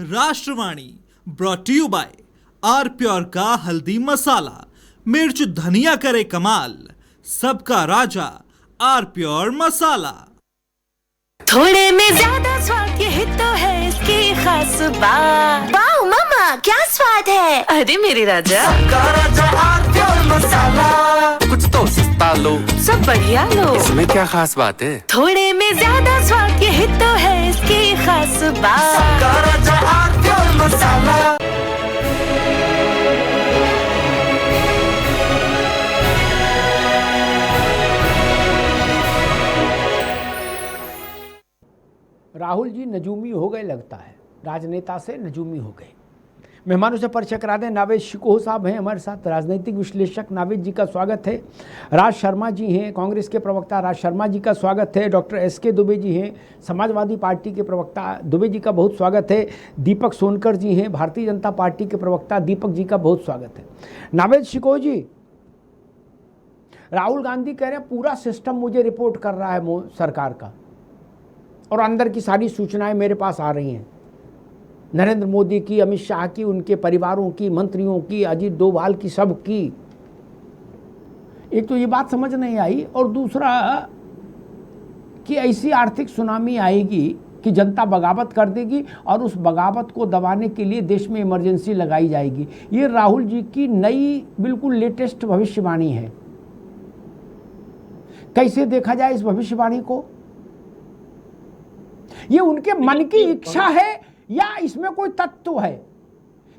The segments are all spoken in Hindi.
राष्ट्रवाणी brought to you by R Pure का हल्दी मसाला, मिर्च धनिया करे कमाल, सबका राजा आर प्योर मसाला। थोड़े में ज्यादा स्वाद ये तो है इसकी खास बात। वाओ मम्मा, क्या स्वाद है। अरे मेरे राजा, सबका राजा आर प्योर मसाला। कुछ तो सस्ता लो, सब बढ़िया लो। इसमें क्या खास बात है। थोड़े में ज्यादा स्वाद ये तो है इसकी खास बात। सबका राजा आर प्योर मसाला। राहुल जी नजूमी हो गए, लगता है राजनेता से नजूमी हो गए। मेहमानों से परिचय करा दें, नावेद शिकोह साहब हैं हमारे साथ, राजनीतिक विश्लेषक। नावेद जी का स्वागत है। राज शर्मा जी हैं, कांग्रेस के प्रवक्ता, राज शर्मा जी का स्वागत है। डॉक्टर एसके दुबे जी हैं, समाजवादी पार्टी के प्रवक्ता, दुबे जी का बहुत स्वागत है। दीपक सोनकर जी हैं, भारतीय जनता पार्टी के प्रवक्ता, दीपक जी का बहुत स्वागत है। नावेद शिकोह जी, राहुल गांधी कह रहे हैं पूरा सिस्टम मुझे रिपोर्ट कर रहा है सरकार का, और अंदर की सारी सूचनाएं मेरे पास आ रही हैं, नरेंद्र मोदी की, अमित शाह की, उनके परिवारों की, मंत्रियों की, अजीत डोभाल की, सब की। एक तो ये बात समझ नहीं आई, और दूसरा कि ऐसी आर्थिक सुनामी आएगी कि जनता बगावत कर देगी और उस बगावत को दबाने के लिए देश में इमरजेंसी लगाई जाएगी। ये राहुल जी की नई बिल्कुल लेटेस्ट भविष्यवाणी है। कैसे देखा जाए इस भविष्यवाणी को? ये उनके मन की इच्छा है या इसमें कोई तत्व है?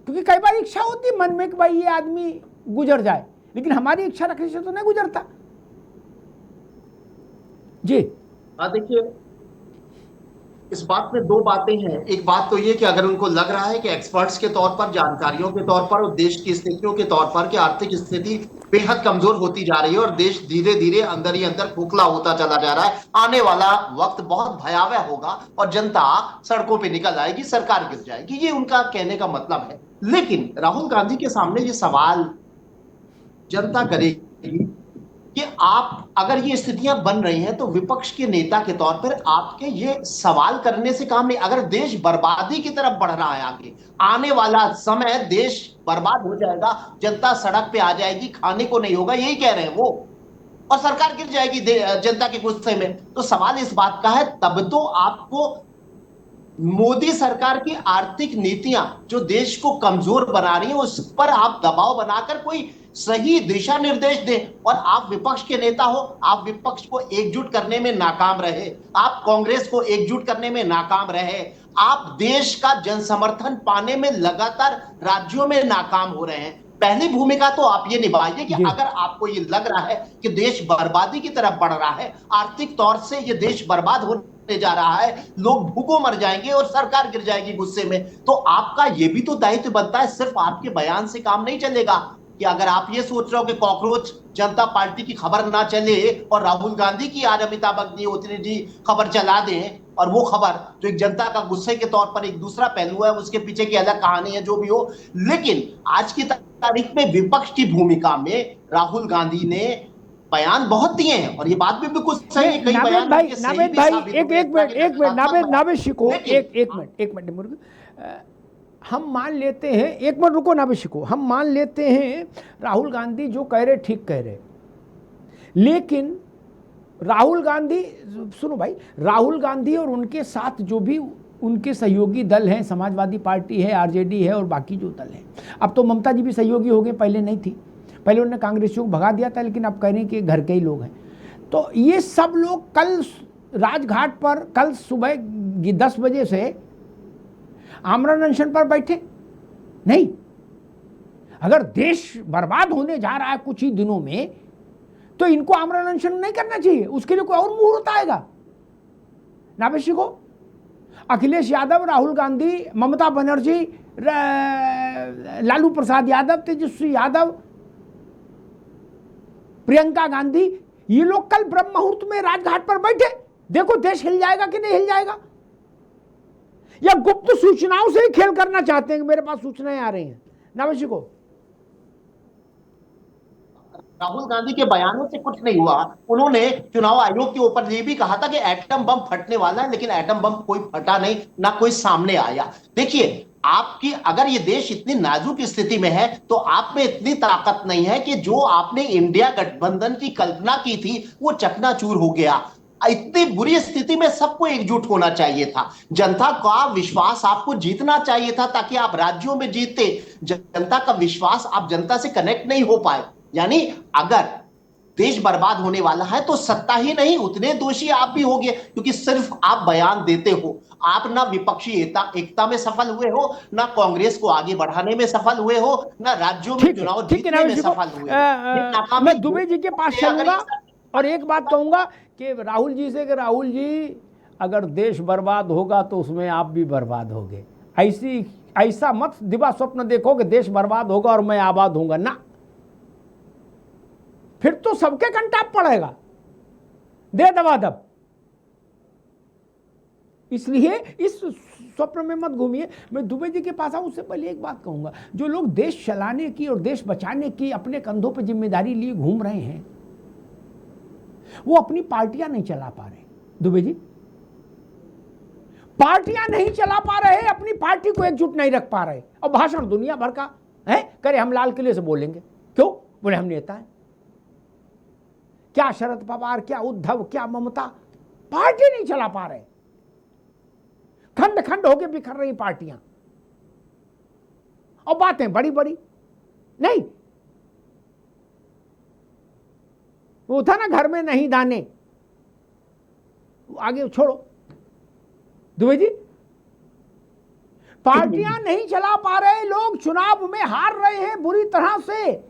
क्योंकि कई बार इच्छा होती है मन में कि भाई ये आदमी गुजर जाए, लेकिन हमारी इच्छा रखने से तो नहीं गुजरता। जी हाँ, देखिए इस बात में दो बातें हैं। एक बात तो ये कि अगर उनको लग रहा है कि एक्सपर्ट्स के तौर पर, जानकारियों के तौर पर और देश की स्थितियों के तौर पर कि आर्थिक स्थिति बेहद कमजोर होती जा रही है और देश धीरे धीरे अंदर ही अंदर खोखला होता चला जा रहा है, आने वाला वक्त बहुत भयावह होगा और जनता सड़कों पे निकल आएगी, सरकार गिर जाएगी, ये उनका कहने का मतलब है। लेकिन राहुल गांधी के सामने ये सवाल जनता करेगी कि आप अगर ये स्थितियां बन रही हैं तो विपक्ष के नेता के तौर पर आपके ये सवाल करने से काम नहीं। अगर देश बर्बादी की तरफ बढ़ रहा है, आने वाला समय देश बर्बाद हो जाएगा, जनता सड़क पे आ जाएगी, खाने को नहीं होगा, यही कह रहे हैं वो, और सरकार गिर जाएगी जनता के गुस्से में। तो सवाल इस बात का है, तब तो आपको मोदी सरकार की आर्थिक नीतियां जो देश को कमजोर बना रही है उस पर आप दबाव बनाकर कोई सही दिशा निर्देश दें। और आप विपक्ष के नेता हो, आप विपक्ष को एकजुट करने में नाकाम रहे, आप कांग्रेस को एकजुट करने में नाकाम रहे, आप देश का जनसमर्थन पाने में लगातार राज्यों में नाकाम हो रहे हैं। पहली भूमिका तो आप ये निभाइए कि अगर आपको ये लग रहा है कि देश बर्बादी की तरफ बढ़ रहा है, आर्थिक तौर से ये देश बर्बाद होने जा रहा है, लोग भूखों मर जाएंगे और सरकार गिर जाएगी गुस्से में, तो आपका ये भी तो दायित्व बनता है। सिर्फ आपके बयान से काम नहीं चलेगा कि अगर आप ये सोच रहे हो कि कॉकरोच जनता पार्टी की खबर ना चले और राहुल गांधी की आज अमिताभ अग्निहोत्री जी खबर चला दें, और वो खबर जो एक जनता का गुस्से के तौर पर एक दूसरा पहलू है, उसके पीछे की अलग कहानी है, जो भी हो। लेकिन आज की तारीख में विपक्ष की भूमिका में राहुल गांधी ने बयान बहुत दिए हैं और ये बात भी बिल्कुल सही है। कई बयान नावेद भाई नावेद शिकोह, एक मिनट हम मान लेते हैं, एक मिनट रुको नावेद शिकोह, हम मान लेते हैं राहुल गांधी जो कह रहे ठीक कह रहे, लेकिन राहुल गांधी, सुनो भाई, राहुल गांधी और उनके साथ जो भी उनके सहयोगी दल हैं, समाजवादी पार्टी है, आरजेडी है और बाकी जो दल हैं, अब तो ममता जी भी सहयोगी हो गए, पहले नहीं थी, पहले उन्होंने कांग्रेसियों को भगा दिया था, लेकिन अब कह रहे हैं कि घर के ही लोग हैं। तो ये सब लोग कल राजघाट पर, कल सुबह 10 बजे से आमरण अनशन पर बैठे नहीं। अगर देश बर्बाद होने जा रहा है कुछ ही दिनों में, तो इनको आमरण अनशन नहीं करना चाहिए, उसके लिए कोई और मुहूर्त आएगा। नावेद शिकोह, अखिलेश यादव, राहुल गांधी, ममता बनर्जी, लालू प्रसाद यादव, तेजस्वी यादव, प्रियंका गांधी, ये लोग कल ब्रह्म मुहूर्त में राजघाट पर बैठे, देखो देश हिल जाएगा कि नहीं हिल जाएगा, या गुप्त सूचनाओं से ही खेल करना चाहते हैं कि मेरे पास सूचनाएं आ रही हैं। नावेद शिकोह, राहुल गांधी के बयानों से कुछ नहीं हुआ। उन्होंने चुनाव आयोग के ऊपर ये भी कहा था कि एटम बम फटने वाला है, लेकिन एटम बम कोई फटा नहीं, ना कोई सामने आया। देखिए, आपकी अगर ये देश इतनी नाजुक स्थिति में है तो आप में इतनी ताकत नहीं है कि जो आपने इंडिया गठबंधन की कल्पना की थी वो चकनाचूर हो गया। इतनी बुरी स्थिति में सबको एकजुट होना चाहिए था, जनता का विश्वास आपको जीतना चाहिए था ताकि आप राज्यों में जीते। जनता का विश्वास, आप जनता से कनेक्ट नहीं हो पाए। यानी अगर देश बर्बाद होने वाला है तो सत्ता ही नहीं, उतने दोषी आप भी होंगे, क्योंकि सिर्फ आप बयान देते हो। आप ना विपक्षी एकता में सफल हुए हो, ना कांग्रेस को आगे बढ़ाने में सफल हुए हो, ना राज्यों में चुनाव जीतने में सफल हुए हो। मैं दुबे जी के पास चलूंगा और एक बात कहूंगा कि राहुल जी से कि राहुल जी, अगर देश बर्बाद होगा तो उसमें आप भी बर्बाद होगे। ऐसा मत दिवा स्वप्न देखो कि देश बर्बाद होगा और मैं आबाद होऊंगा ना, फिर तो सबके कंटाप पड़ेगा, दे दबादब। इसलिए इस स्वप्न में मत घूमिए। मैं दुबे जी के पास आऊं उससे पहले एक बात कहूंगा, जो लोग देश चलाने की और देश बचाने की अपने कंधों पर जिम्मेदारी लिए घूम रहे हैं, वो अपनी पार्टियां नहीं चला पा रहे। दुबे जी, पार्टियां नहीं चला पा रहे, अपनी पार्टी को एकजुट नहीं रख पा रहे, और भाषण दुनिया भर का है करे। हम लाल किले से बोलेंगे, क्यों बोले? हम नेता हैं। क्या शरद पवार, क्या उद्धव, क्या ममता, पार्टी नहीं चला पा रहे, खंड खंड होके बिखर रही पार्टियां, और बातें बड़ी बड़ी नहीं। वो था ना, घर में नहीं दाने, आगे छोड़ो। दुबे जी, पार्टियां नहीं चला पा रहे, लोग चुनाव में हार रहे हैं बुरी तरह से।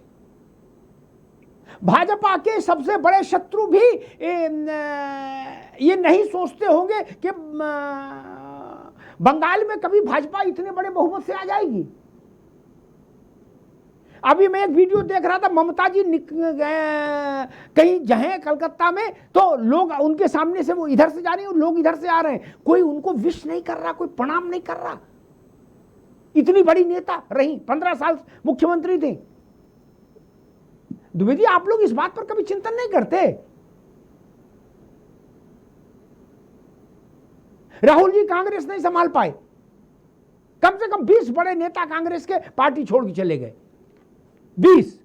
भाजपा के सबसे बड़े शत्रु भी ये नहीं सोचते होंगे कि बंगाल में कभी भाजपा इतने बड़े बहुमत से आ जाएगी। अभी मैं एक वीडियो देख रहा था, ममता जी कहीं जहे कलकत्ता में, तो लोग उनके सामने से, वो इधर से जा रही हैं और लोग इधर से आ रहे हैं, कोई उनको विश नहीं कर रहा, कोई प्रणाम नहीं कर रहा। इतनी बड़ी नेता रही, 15 साल मुख्यमंत्री थे। दुबे जी, आप लोग इस बात पर कभी चिंतन नहीं करते? राहुल जी कांग्रेस नहीं संभाल पाए, कम से कम 20 बड़े नेता कांग्रेस के पार्टी छोड़ के चले गए, 20।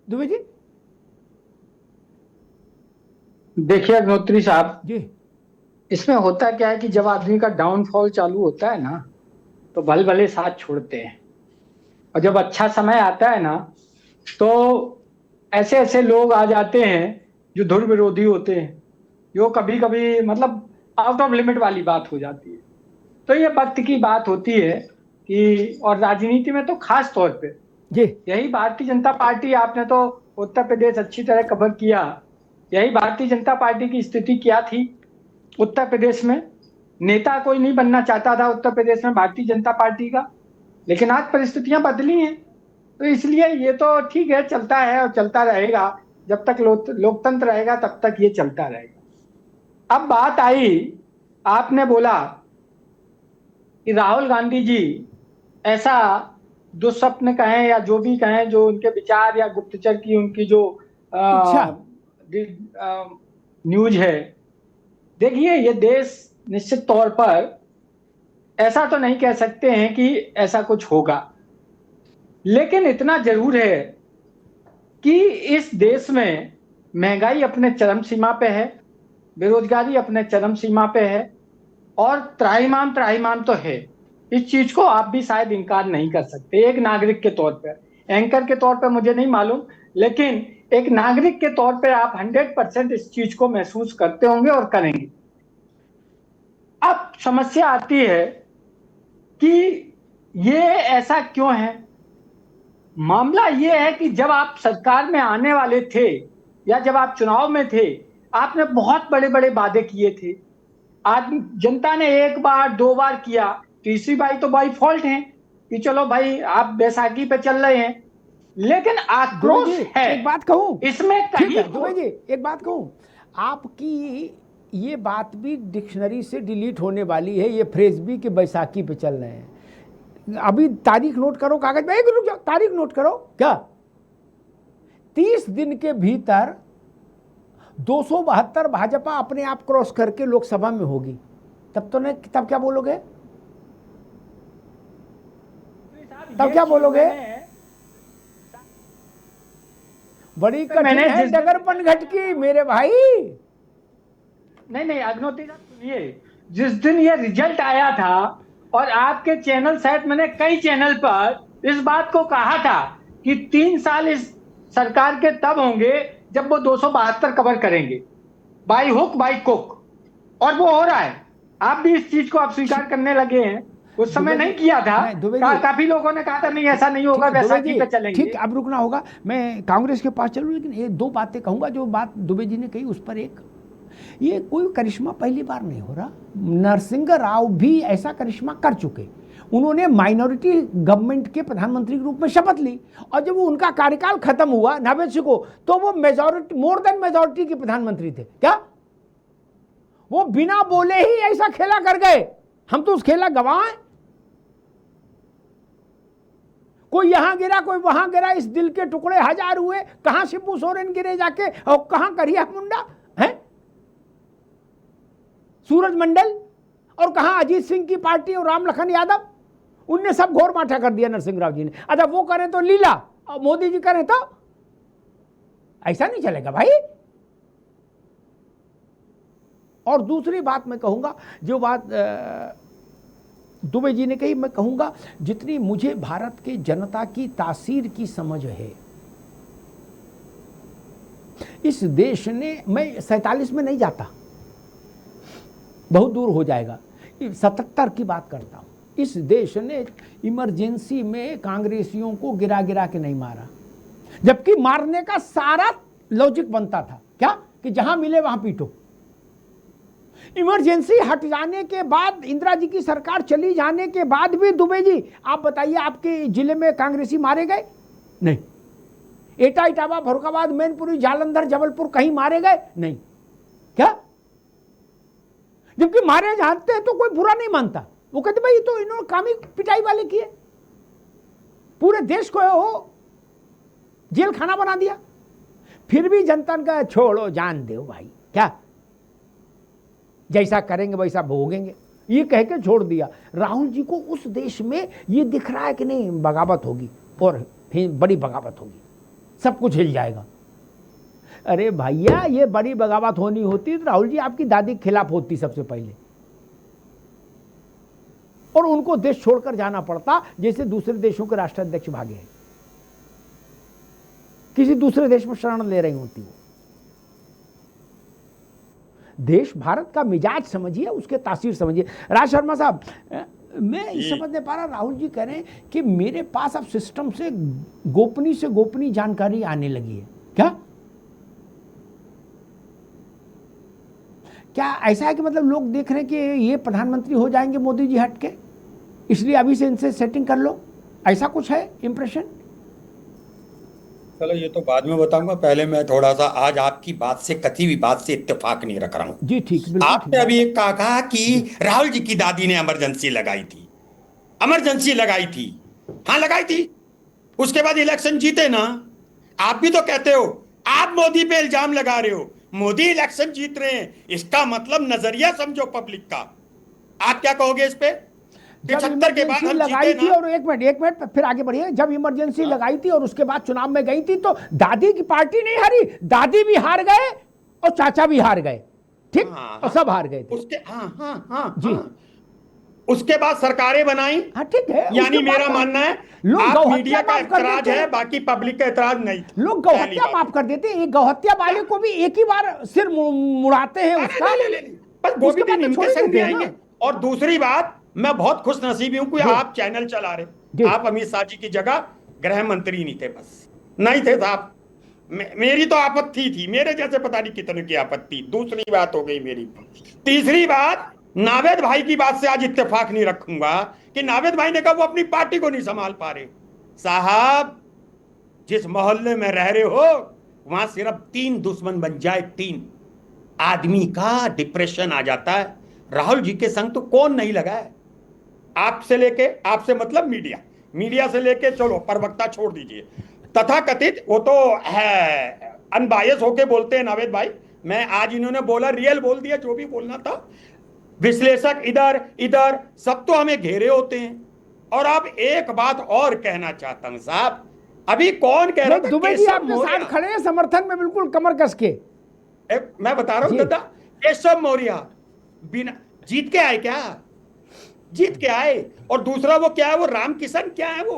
दुबे जी, देखिए अग्निहोत्री साहब जी, इसमें होता क्या है कि जब आदमी का डाउनफॉल चालू होता है ना, तो भले भले साथ छोड़ते हैं, और जब अच्छा समय आता है ना, तो ऐसे ऐसे लोग आ जाते हैं जो धुर विरोधी होते हैं, जो कभी कभी मतलब आउट ऑफ लिमिट वाली बात हो जाती है। तो ये वक्त की बात होती है कि, और राजनीति में तो खास तौर पे जी, यही भारतीय जनता पार्टी, आपने तो उत्तर प्रदेश अच्छी तरह कवर किया, यही भारतीय जनता पार्टी की स्थिति क्या थी उत्तर प्रदेश में। नेता कोई नहीं बनना चाहता था उत्तर प्रदेश में भारतीय जनता पार्टी का, लेकिन आज परिस्थितियां बदली हैं, तो इसलिए ये तो ठीक है, चलता है और चलता रहेगा। जब तक लोकतंत्र रहेगा तब तक ये चलता रहेगा। अब बात आई, आपने बोला कि राहुल गांधी जी ऐसा दुस्वप्न कहें या जो भी कहें, जो उनके विचार या गुप्तचर की उनकी जो न्यूज है, देखिए ये देश निश्चित तौर पर ऐसा तो नहीं कह सकते हैं कि ऐसा कुछ होगा, लेकिन इतना जरूर है कि इस देश में महंगाई अपने चरम सीमा पे है, बेरोजगारी अपने चरम सीमा पे है, और त्राहिमाम तो है। इस चीज को आप भी शायद इनकार नहीं कर सकते, एक नागरिक के तौर पर। एंकर के तौर पर मुझे नहीं मालूम, लेकिन एक नागरिक के तौर पर आप 100% इस चीज को महसूस करते होंगे और करेंगे। अब समस्या आती है कि ये ऐसा क्यों है। मामला ये है कि जब आप सरकार में आने वाले थे या जब आप चुनाव में थे, आपने बहुत बड़े बड़े वादे किए थे। आज जनता ने एक बार दो बार किया, तीसरी बार तो बाई फॉल्ट है कि चलो भाई आप बैसाखी पे चल रहे हैं, लेकिन आक्रोश है। एक बात कहूं इसमें कहीं, दुबे जी एक बात कहूं, आपकी ये बात भी डिक्शनरी से डिलीट होने वाली है, ये फ्रेज भी कि बैसाखी पे चल रहे हैं। अभी तारीख नोट करो कागज में, रुक जाओ, तारीख नोट करो। क्या 30 दिन के भीतर 272 भाजपा अपने आप क्रॉस करके लोकसभा में होगी। तब तो नहीं, तब क्या बोलोगे? तब क्या बोलोगे? बड़ी कठिन है डगरपन घटकी मेरे भाई। नहीं अग्नोत्री साहब सुनिए, जिस दिन ये रिजल्ट आया था और आपके चैनल शायद मैंने कई चैनल पर इस बात को कहा था कि 3 साल इस सरकार के तब होंगे जब वो 272 कवर करेंगे, बाई हुक बाई कुक, और वो हो रहा है। आप भी इस चीज को आप स्वीकार करने लगे हैं, उस समय नहीं किया था। काफी लोगों ने कहा था नहीं ऐसा नहीं होगा, बैसाखी पे चलेंगे। ठीक, अब रुकना होगा, मैं कांग्रेस के पास चलूं, लेकिन ये 2 बातें कहूंगा। जो बात दुबे जी ने कही उस पर ये कोई करिश्मा पहली बार नहीं हो रहा। नरसिंह राव भी ऐसा करिश्मा कर चुके। उन्होंने माइनॉरिटी गवर्नमेंट के प्रधानमंत्री के रूप में शपथ ली, और जब उनका कार्यकाल खत्म हुआ 90 को, तो वो मेजॉरिटी, मोर देन मेजॉरिटी के प्रधानमंत्री थे। क्या वो बिना बोले ही ऐसा खेला कर गए? हम तो उस खेला गवाह हैं। कोई यहां गिरा, कोई वहां गिरा, इस दिल के टुकड़े 1000 हुए। कहां शिबू सोरेन गिरे जाके, और कहां करिया मुंडा है, सूरज मंडल, और कहां अजीत सिंह की पार्टी और राम लखन यादव। उनने सब घोर माठा कर दिया नरसिंह राव जी ने। अच्छा, वो करें तो लीला, और मोदी जी करें तो ऐसा नहीं चलेगा भाई। और दूसरी बात मैं कहूंगा, जो बात दुबे जी ने कही, मैं कहूंगा जितनी मुझे भारत के जनता की तासीर की समझ है, इस देश ने, मैं 47 में नहीं जाता, बहुत दूर हो जाएगा, 77 की बात करता हूं। इस देश ने इमरजेंसी में कांग्रेसियों को गिरा गिरा के नहीं मारा, जबकि मारने का सारा लॉजिक बनता था क्या, कि जहां मिले वहां पीटो। इमरजेंसी हट जाने के बाद, इंदिरा जी की सरकार चली जाने के बाद भी, दुबे जी आप बताइए, आपके जिले में कांग्रेसी मारे गए? नहीं। एटा, इटावा, फरुखाबाद, मैनपुरी, जालंधर, जबलपुर कहीं मारे गए? नहीं। क्या? जबकि मारे जाते हैं तो कोई बुरा नहीं मानता। वो कहते भाई तो इन्होंने कामी पिटाई वाले किए, पूरे देश को हो जेल खाना बना दिया। फिर भी जनता का छोड़ो, जान दो भाई, क्या जैसा करेंगे वैसा भोगेंगे, ये कह के छोड़ दिया। राहुल जी को उस देश में ये दिख रहा है कि नहीं, बगावत होगी, और बड़ी बगावत होगी, सब कुछ हिल जाएगा। अरे भैया, ये बड़ी बगावत होनी होती तो राहुल जी आपकी दादी के खिलाफ होती सबसे पहले, और उनको देश छोड़कर जाना पड़ता, जैसे दूसरे देशों के राष्ट्राध्यक्ष भागे हैं, किसी दूसरे देश में शरण ले रही होती। वो देश, भारत का मिजाज समझिए, उसके तासीर समझिए। राज शर्मा साहब, मैं ये समझ नहीं पा रहा, राहुल जी कह रहे हैं कि मेरे पास अब सिस्टम से गोपनीय जानकारी आने लगी है। क्या ऐसा है कि मतलब लोग देख रहे हैं कि ये प्रधानमंत्री हो जाएंगे मोदी जी हट के, इसलिए अभी से इनसे सेटिंग कर लो, ऐसा कुछ है इंप्रेशन? चलो ये तो बाद में बताऊंगा, पहले मैं थोड़ा सा आज आपकी बात से, कथी भी बात से इत्तेफाक नहीं रख रहा हूं। जी ठीक, आपने अभी एक कहा कि राहुल जी की दादी ने इमरजेंसी लगाई थी, इमरजेंसी लगाई थी, हाँ लगाई थी, उसके बाद इलेक्शन जीते ना। आप भी तो कहते हो, आप मोदी पे इल्जाम लगा रहे हो, मोदी इलेक्शन जीत रहे हैं, इसका मतलब नजरिया समझो पब्लिक का। आप क्या कहोगे इस पे? 75 के बाद हम लगाई थी, और एक मिनट फिर आगे बढ़िए। जब इमरजेंसी लगाई थी और उसके बाद चुनाव में गई थी, तो दादी की पार्टी नहीं हारी, दादी भी हार गए और चाचा भी हार गए, ठीक, और सब हार गए थे उसके। जी, उसके बाद सरकारें बनाई। हाँ ठीक है, यानी मेरा मानना है आप मीडिया का एतराज है, बाकी पब्लिक का एतराज नहीं। लोग गौहत्या माफ कर देते हैं, गौहत्या वाले को भी एक ही बार सिर मुड़ाते हैं उसका, बस वो भी दिन इनके संग भी आएंगे। और दूसरी बात, मैं बहुत खुश नसीबी हूं कि आप चैनल चला रहे। आप अमित शाह जी की जगह गृह मंत्री नहीं थे, बस नहीं थे साहब। मेरी तो आपत्ति थी, मेरे जैसे पता नहीं कितने की आपत्ति। दूसरी बात हो गई मेरी। तीसरी बात, नावेद भाई की बात से आज इत्तेफाक नहीं रखूंगा कि नावेद भाई ने कहा वो अपनी पार्टी को नहीं संभाल पा रहे। साहब, जिस मोहल्ले में रह रहे हो वहां सिर्फ 3 दुश्मन बन जाए, 3 आदमी का डिप्रेशन आ जाता है। राहुल जी के संग तो कौन नहीं लगा है? आपसे लेके, आपसे मतलब मीडिया से लेके, चलो प्रवक्ता छोड़ दीजिए, तथाकथित वो तो है अनबायस होके बोलते हैं नावेद भाई। मैं आज इन्होंने बोला, रियल बोल दिया, जो भी बोलना था। विश्लेषक इधर इधर सब तो हमें घेरे होते हैं। और अब एक बात और कहना चाहता हूं साहब, अभी कौन कह रहा था दुबे जी केशव आपके मौर्य? साथ खड़े हैं समर्थन में बिल्कुल कमर कस के। मैं बता रहा हूं जी। दादा, केशव मौर्य बिना जीत के आए क्या? जीत के आए। और दूसरा वो क्या है, वो रामकिशन क्या है, वो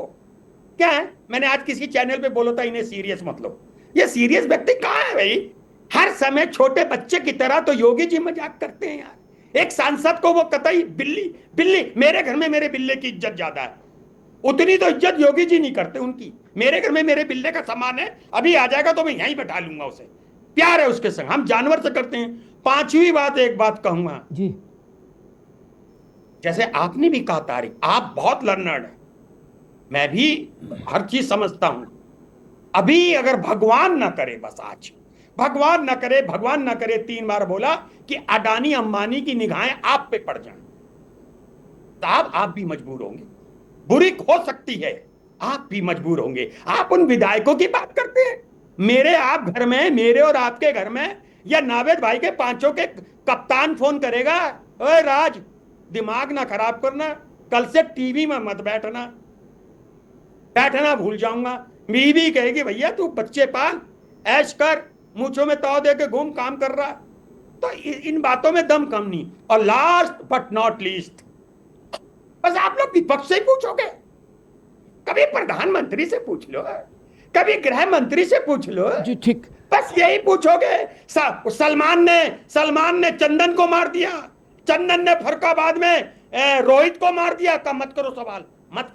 क्या है? मैंने आज किसी चैनल पे बोला था इन्हें सीरियस मत लो। ये सीरियस व्यक्ति कहाँ है भाई? हर समय छोटे बच्चे की तरह तो योगी जी मजाक करते हैं यार। एक सांसद को वो कतई बिल्ली बिल्ली, मेरे घर में मेरे बिल्ले की इज्जत ज्यादा है, उतनी तो इज्जत योगी जी नहीं करते उनकी। मेरे घर में मेरे बिल्ले का सामान है, अभी आ जाएगा तो मैं यहीं बैठा लूंगा उसे, प्यार है उसके संग, हम जानवर से करते हैं। पांचवी बात, एक बात कहूंगा जी, जैसे आपने भी कहा तारिक, आप बहुत लर्नर्ड है, मैं भी हर चीज समझता हूं। अभी अगर भगवान ना करे, बस आज भगवान ना करे, भगवान ना करे, 3 बार बोला कि अडानी अंबानी की निगाहें आप पे पड़ जाएं, साहब आप भी मजबूर होंगे। बुरी हो सकती है, आप भी मजबूर होंगे। आप उन विधायकों की बात करते हैं, मेरे आप घर में, मेरे और आपके घर में, या नावेद भाई के पांचों के कप्तान फोन करेगा, ओए राज दिमाग ना खराब करना, कल से टीवी में मत बैठना, बैठना भूल जाऊंगा। बीवी कहेगी भैया तू बच्चे पाल, ऐश कर, मूंछों में ताव दे के घूम, काम कर रहा। तो इन बातों में दम कम नहीं। और लास्ट बट नॉट लीस्ट, बस आप लोग विपक्ष से ही पूछोगे, कभी प्रधानमंत्री से पूछ लो, कभी गृह मंत्री से पूछ लो जी, ठीक, बस यही पूछोगे। सलमान ने चंदन को मार दिया, चंदन ने फरुखाबाद में रोहित को मार दिया। का मत करो सवाल, मत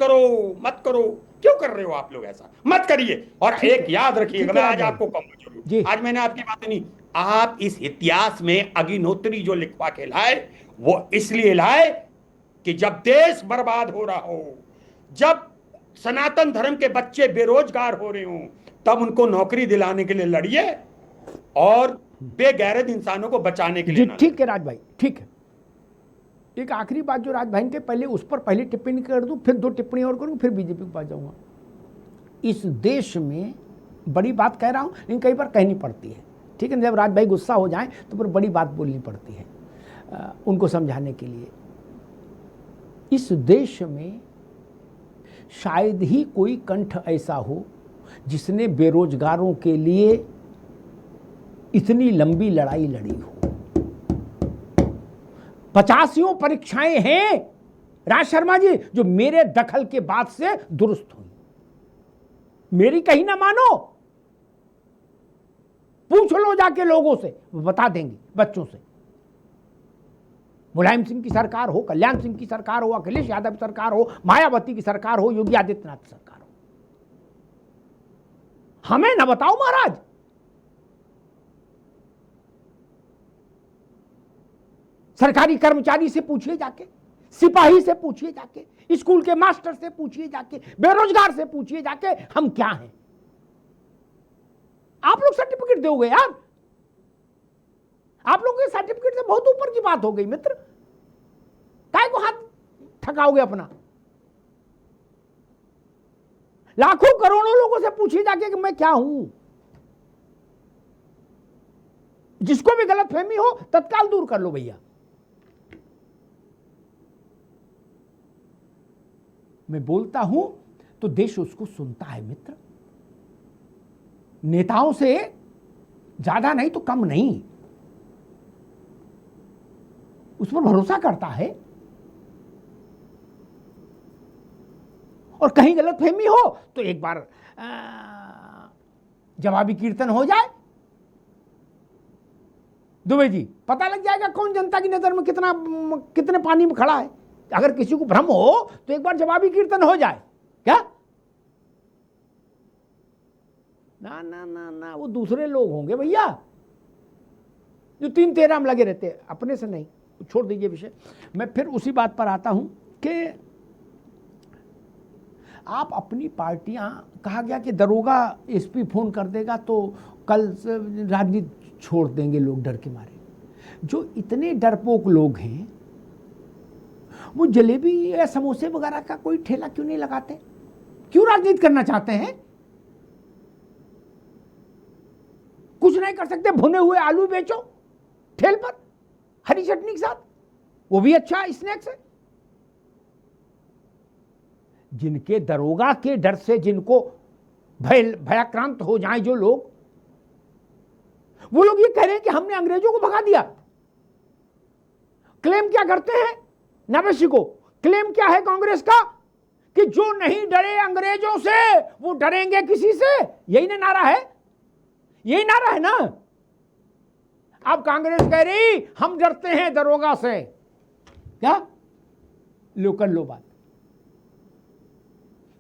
करो, क्यों कर रहे हो आप लोग ऐसा? मत करिए। और एक याद रखिएगा, मैं आज आपको कहूंगा जरूर, आज मैंने आपकी बात नहीं, आप इस इतिहास में अग्निहोत्री जो लिखवा के लाए, वो इसलिए लाए कि जब देश बर्बाद हो रहा हो, जब सनातन धर्म के बच्चे बेरोजगार हो रहे हो, तब उनको नौकरी दिलाने के लिए लड़िए और बेगैरत इंसानों को बचाने के लिए। ठीक है राज भाई, ठीक है। एक आखिरी बात जो राज भाई के, पहले उस पर पहले टिप्पणी कर दूं, फिर 2 टिप्पणी और करूं, फिर बीजेपी के पास जाऊंगा। इस देश में बड़ी बात कह रहा हूं, लेकिन कई बार कहनी पड़ती है, ठीक है। जब राज भाई गुस्सा हो जाएं तो फिर बड़ी बात बोलनी पड़ती है उनको समझाने के लिए। इस देश में शायद ही कोई कंठ ऐसा हो जिसने बेरोजगारों के लिए इतनी लंबी लड़ाई लड़ी हो। 85 परीक्षाएं हैं राज शर्मा जी जो मेरे दखल के बाद से दुरुस्त हुई। मेरी कहीं ना मानो, पूछ लो जाके लोगों से, वो बता देंगे, बच्चों से। मुलायम सिंह की सरकार हो, कल्याण सिंह की सरकार हो, अखिलेश यादव की सरकार हो, मायावती की सरकार हो, योगी आदित्यनाथ की सरकार हो, हमें ना बताओ महाराज। सरकारी कर्मचारी से पूछिए जाके, सिपाही से पूछिए जाके, स्कूल के मास्टर से पूछिए जाके, बेरोजगार से पूछिए जाके, हम क्या हैं। आप लोग सर्टिफिकेट दोगे यार, आप लोगों के सर्टिफिकेट से बहुत ऊपर की बात हो गई मित्र। काय को हाथ थकाओगे अपना? लाखों करोड़ों लोगों से पूछिए जाके कि मैं क्या हूं। जिसको भी गलतफहमी हो तत्काल दूर कर लो भैया। मैं बोलता हूं तो देश उसको सुनता है मित्र। नेताओं से ज्यादा नहीं तो कम नहीं, उस पर भरोसा करता है। और कहीं गलतफहमी हो तो एक बार जवाबी कीर्तन हो जाए, दुबे जी, पता लग जाएगा कौन जनता की नजर में कितने पानी में खड़ा है। अगर किसी को भ्रम हो तो एक बार जवाबी कीर्तन हो जाए। क्या? ना ना ना ना, वो दूसरे लोग होंगे भैया जो 3-13 में लगे रहते हैं, अपने से नहीं। छोड़ दीजिए विषय। मैं फिर उसी बात पर आता हूं कि आप अपनी पार्टियां, कहा गया कि दरोगा एसपी फोन कर देगा तो कल राजनीति छोड़ देंगे लोग डर के मारे। जो इतने डरपोक लोग हैं वो जलेबी या समोसे वगैरह का कोई ठेला क्यों नहीं लगाते? क्यों राजनीति करना चाहते हैं? कुछ नहीं कर सकते? भुने हुए आलू बेचो ठेल पर हरी चटनी के साथ, वो भी अच्छा स्नैक्स है। जिनके दरोगा के डर से जिनको भयाक्रांत हो जाएं जो लोग, वो लोग ये कह रहे हैं कि हमने अंग्रेजों को भगा दिया। क्लेम क्या करते हैं नावेशी को? क्लेम क्या है कांग्रेस का? कि जो नहीं डरे अंग्रेजों से वो डरेंगे किसी से। यही ना नारा है, यही नारा है ना। अब कांग्रेस कह रही हम डरते हैं दरोगा से। क्या लो कर लो बात।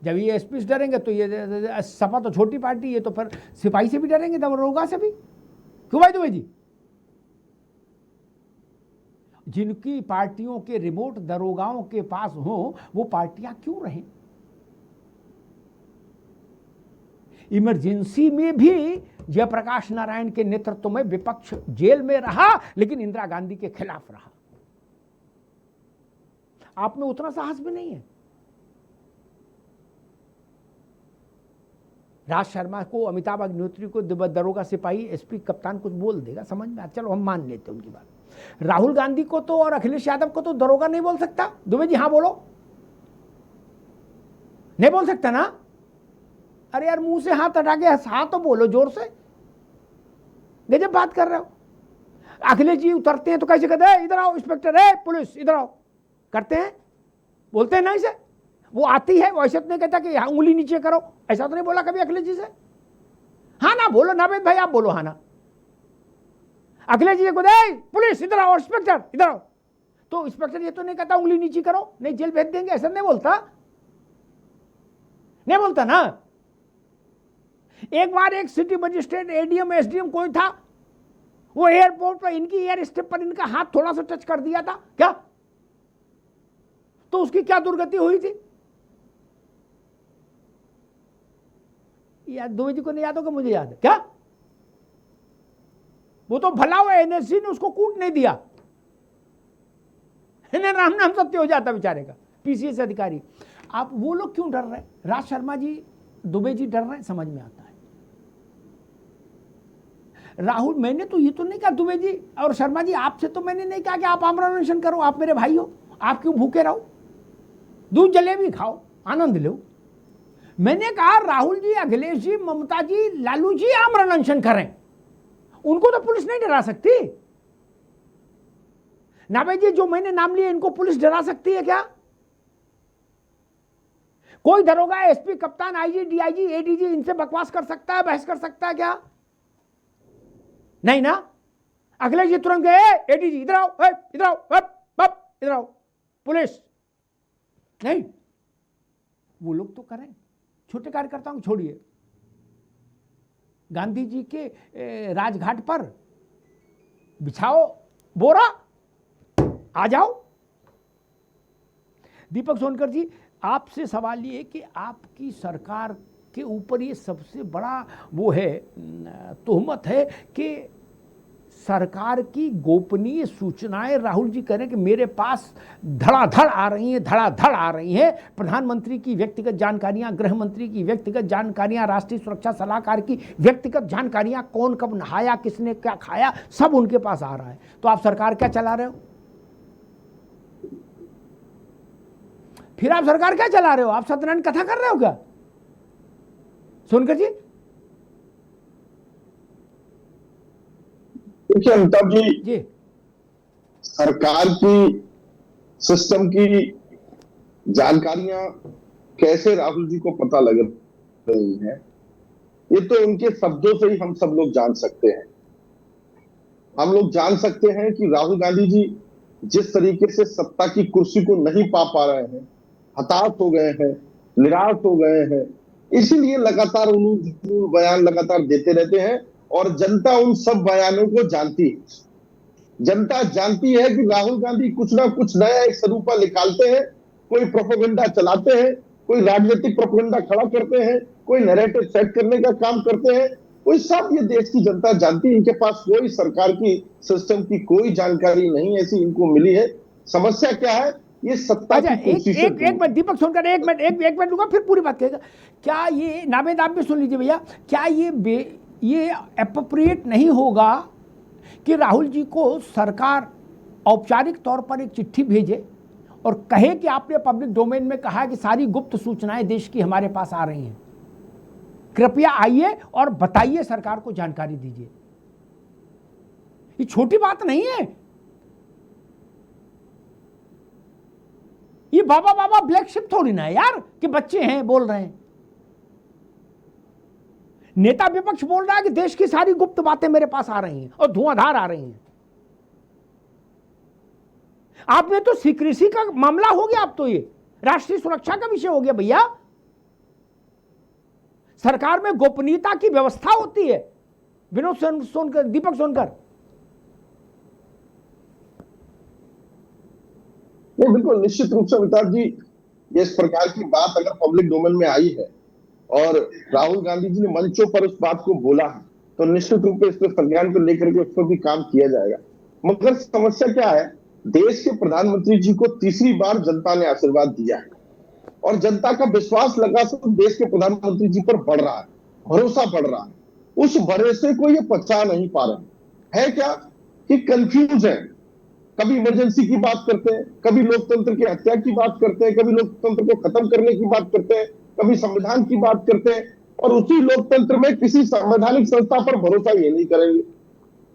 जब ये एसपी से डरेंगे तो ये सपा तो छोटी पार्टी है, तो फिर सिपाही से भी डरेंगे, दरोगा से भी। क्यों भाई दुबे जी? जिनकी पार्टियों के रिमोट दरोगाओं के पास हो वो पार्टियां क्यों रहें? इमरजेंसी में भी जयप्रकाश नारायण के नेतृत्व में विपक्ष जेल में रहा, लेकिन इंदिरा गांधी के खिलाफ रहा। आप में उतना साहस भी नहीं है। राज शर्मा को, अमिताभ अग्निहोत्री को दरोगा सिपाही एसपी कप्तान कुछ बोल देगा, समझ में, चलो हम मान लेते हैं उनकी बात। राहुल गांधी को तो और अखिलेश यादव को तो दरोगा नहीं बोल सकता। दुबे जी हाँ बोलो, नहीं बोल सकता ना? अरे यार मुंह से हाथ हटा के हाँ तो बोलो जोर से। गजब बात कर रहे हो। अखिलेश जी उतरते हैं तो कैसे कहते हैं इधर आओ इंस्पेक्टर है पुलिस इधर आओ, करते हैं, बोलते हैं ना इसे। वो आती है वैसे तो नहीं कहता कि उंगली नीचे करो, ऐसा तो नहीं बोला कभी अखिलेश जी से। हाँ ना बोलो नावेद भाई, आप बोलो हाँ ना। अखिलेश जी को दे पुलिस इधर आओ, इंस्पेक्टर इधर आओ, तो इंस्पेक्टर ये तो नहीं कहता उंगली नीचे करो, नहीं जेल भेज देंगे, ऐसा नहीं बोलता, नहीं बोलता ना। एक बार एक सिटी मजिस्ट्रेट एडीएम एसडीएम कोई था, वो एयरपोर्ट पर इनकी एयर स्टेप पर इनका हाथ थोड़ा सा टच कर दिया था क्या, तो उसकी क्या दुर्गति हुई थी? याद दुबे जी को नहीं याद होगा, मुझे याद है। क्या वो तो भला हुआ एनएससी ने उसको कूट नहीं दिया, राम नाम सत्य हो जाता बेचारे का, पीसीएस अधिकारी। आप वो लोग क्यों डर रहे? राज शर्मा जी, दुबे जी डर रहे, समझ में आता है। राहुल, मैंने तो ये तो नहीं कहा दुबे जी और शर्मा जी, आपसे तो मैंने नहीं कहा कि आप आमरण अनशन करो, आप मेरे भाई हो, आप क्यों भूखे रहो, दूध जलेबी खाओ, आनंद लो। मैंने कहा राहुल जी, अखिलेश जी, ममता जी, लालू जी आमरण अनशन करें, उनको तो पुलिस नहीं डरा सकती। नावे जी जो मैंने नाम लिए इनको पुलिस डरा सकती है क्या? कोई दरोगा, एसपी, कप्तान, आईजी, डीआईजी, एडीजी इनसे बकवास कर सकता है, बहस कर सकता है क्या? नहीं ना। अखिलेश जी तुरंत गए एडीजी इधर आओ, इधर आओ, इधर आओ, पुलिस नहीं। वो लोग तो करें, छोटे कार्यकर्ताओं को छोड़िए। गांधी जी के राजघाट पर बिछाओ बोरा, आ जाओ। दीपक सोनकर जी, आपसे सवाल ये कि आपकी सरकार के ऊपर ये सबसे बड़ा वो है, तोहमत है कि सरकार की गोपनीय सूचनाएं, राहुल जी कह रहे हैं कि मेरे पास धड़ाधड़ आ रही हैं, धड़ाधड़ आ रही हैं। प्रधानमंत्री की व्यक्तिगत जानकारियां, गृह मंत्री की व्यक्तिगत जानकारियां, राष्ट्रीय सुरक्षा सलाहकार की व्यक्तिगत जानकारियां, कौन कब नहाया, किसने क्या खाया, सब उनके पास आ रहा है। तो आप सरकार क्या चला रहे हो? फिर आप सरकार क्या चला रहे हो? आप सत्यनारायण कथा कर रहे हो क्या सोनकर जी? देखिए अमिताभ जी, सरकार की सिस्टम की जानकारियां कैसे राहुल जी को पता लग रही हैं, ये तो उनके शब्दों से ही हम सब लोग जान सकते हैं। हम लोग जान सकते हैं कि राहुल गांधी जी जिस तरीके से सत्ता की कुर्सी को नहीं पा रहे हैं, हताश हो गए हैं, निराश हो गए हैं, इसीलिए लगातार उन्होंने बयान लगातार देते रहते हैं। और जनता उन सब बयानों को जानती है। जनता जानती है कि राहुल गांधी कुछ ना कुछ नया एक स्वरूपा निकालते हैं, कोई प्रोपेगेंडा चलाते हैं, कोई राजनीतिक प्रोपेगेंडा खड़ा करते हैं, कोई नैरेटिव सेट करने का काम करते हैं। कोई सब ये देश की जनता जानती है। इनके पास कोई सरकार की सिस्टम की कोई जानकारी नहीं ऐसी इनको मिली है। समस्या क्या है? ये सत्ता की कोशिश। एक मिनट दीपक सोनकर, एक मिनट लूंगा, फिर पूरी बात कहेगा। क्या ये नावेद आप भी सुन लीजिए भैया, क्या ये एप्रोप्रिएट नहीं होगा कि राहुल जी को सरकार औपचारिक तौर पर एक चिट्ठी भेजे और कहे कि आपने पब्लिक डोमेन में कहा कि सारी गुप्त सूचनाएं देश की हमारे पास आ रही हैं, कृपया आइए और बताइए, सरकार को जानकारी दीजिए। ये छोटी बात नहीं है। ये बाबा बाबा ब्लैक शिप थोड़ी ना है यार कि बच्चे हैं बोल रहे हैं। नेता विपक्ष बोल रहा है कि देश की सारी गुप्त बातें मेरे पास आ रही हैं और धुआंधार आ रही हैं। आपने तो सीक्रेसी का मामला हो गया, अब तो ये राष्ट्रीय सुरक्षा का विषय हो गया भैया। सरकार में गोपनीयता की व्यवस्था होती है। विनोद सोनकर, दीपक सोनकर। नहीं, बिल्कुल निश्चित रूप से अमिताभ जी, ये इस प्रकार की बात अगर पब्लिक डोमेन में आई है और राहुल गांधी जी ने मंचों पर उस बात को बोला है, तो निश्चित रूप से इस पर संज्ञान को लेकर के उस पर भी काम किया जाएगा। मगर समस्या क्या है, देश के प्रधानमंत्री जी को तीसरी बार जनता ने आशीर्वाद दिया है और जनता का विश्वास लगातार देश के प्रधानमंत्री जी पर बढ़ रहा है, भरोसा बढ़ रहा है। उस भरोसे को ये पचा नहीं पा रहे हैं। क्या कि कंफ्यूज है। कभी इमरजेंसी की बात करते हैं, कभी लोकतंत्र की हत्या की बात करते हैं, कभी लोकतंत्र को खत्म करने की बात करते हैं, कभी संविधान की बात करते हैं, और उसी लोकतंत्र में किसी संवैधानिक संस्था पर भरोसा ये नहीं करेंगे,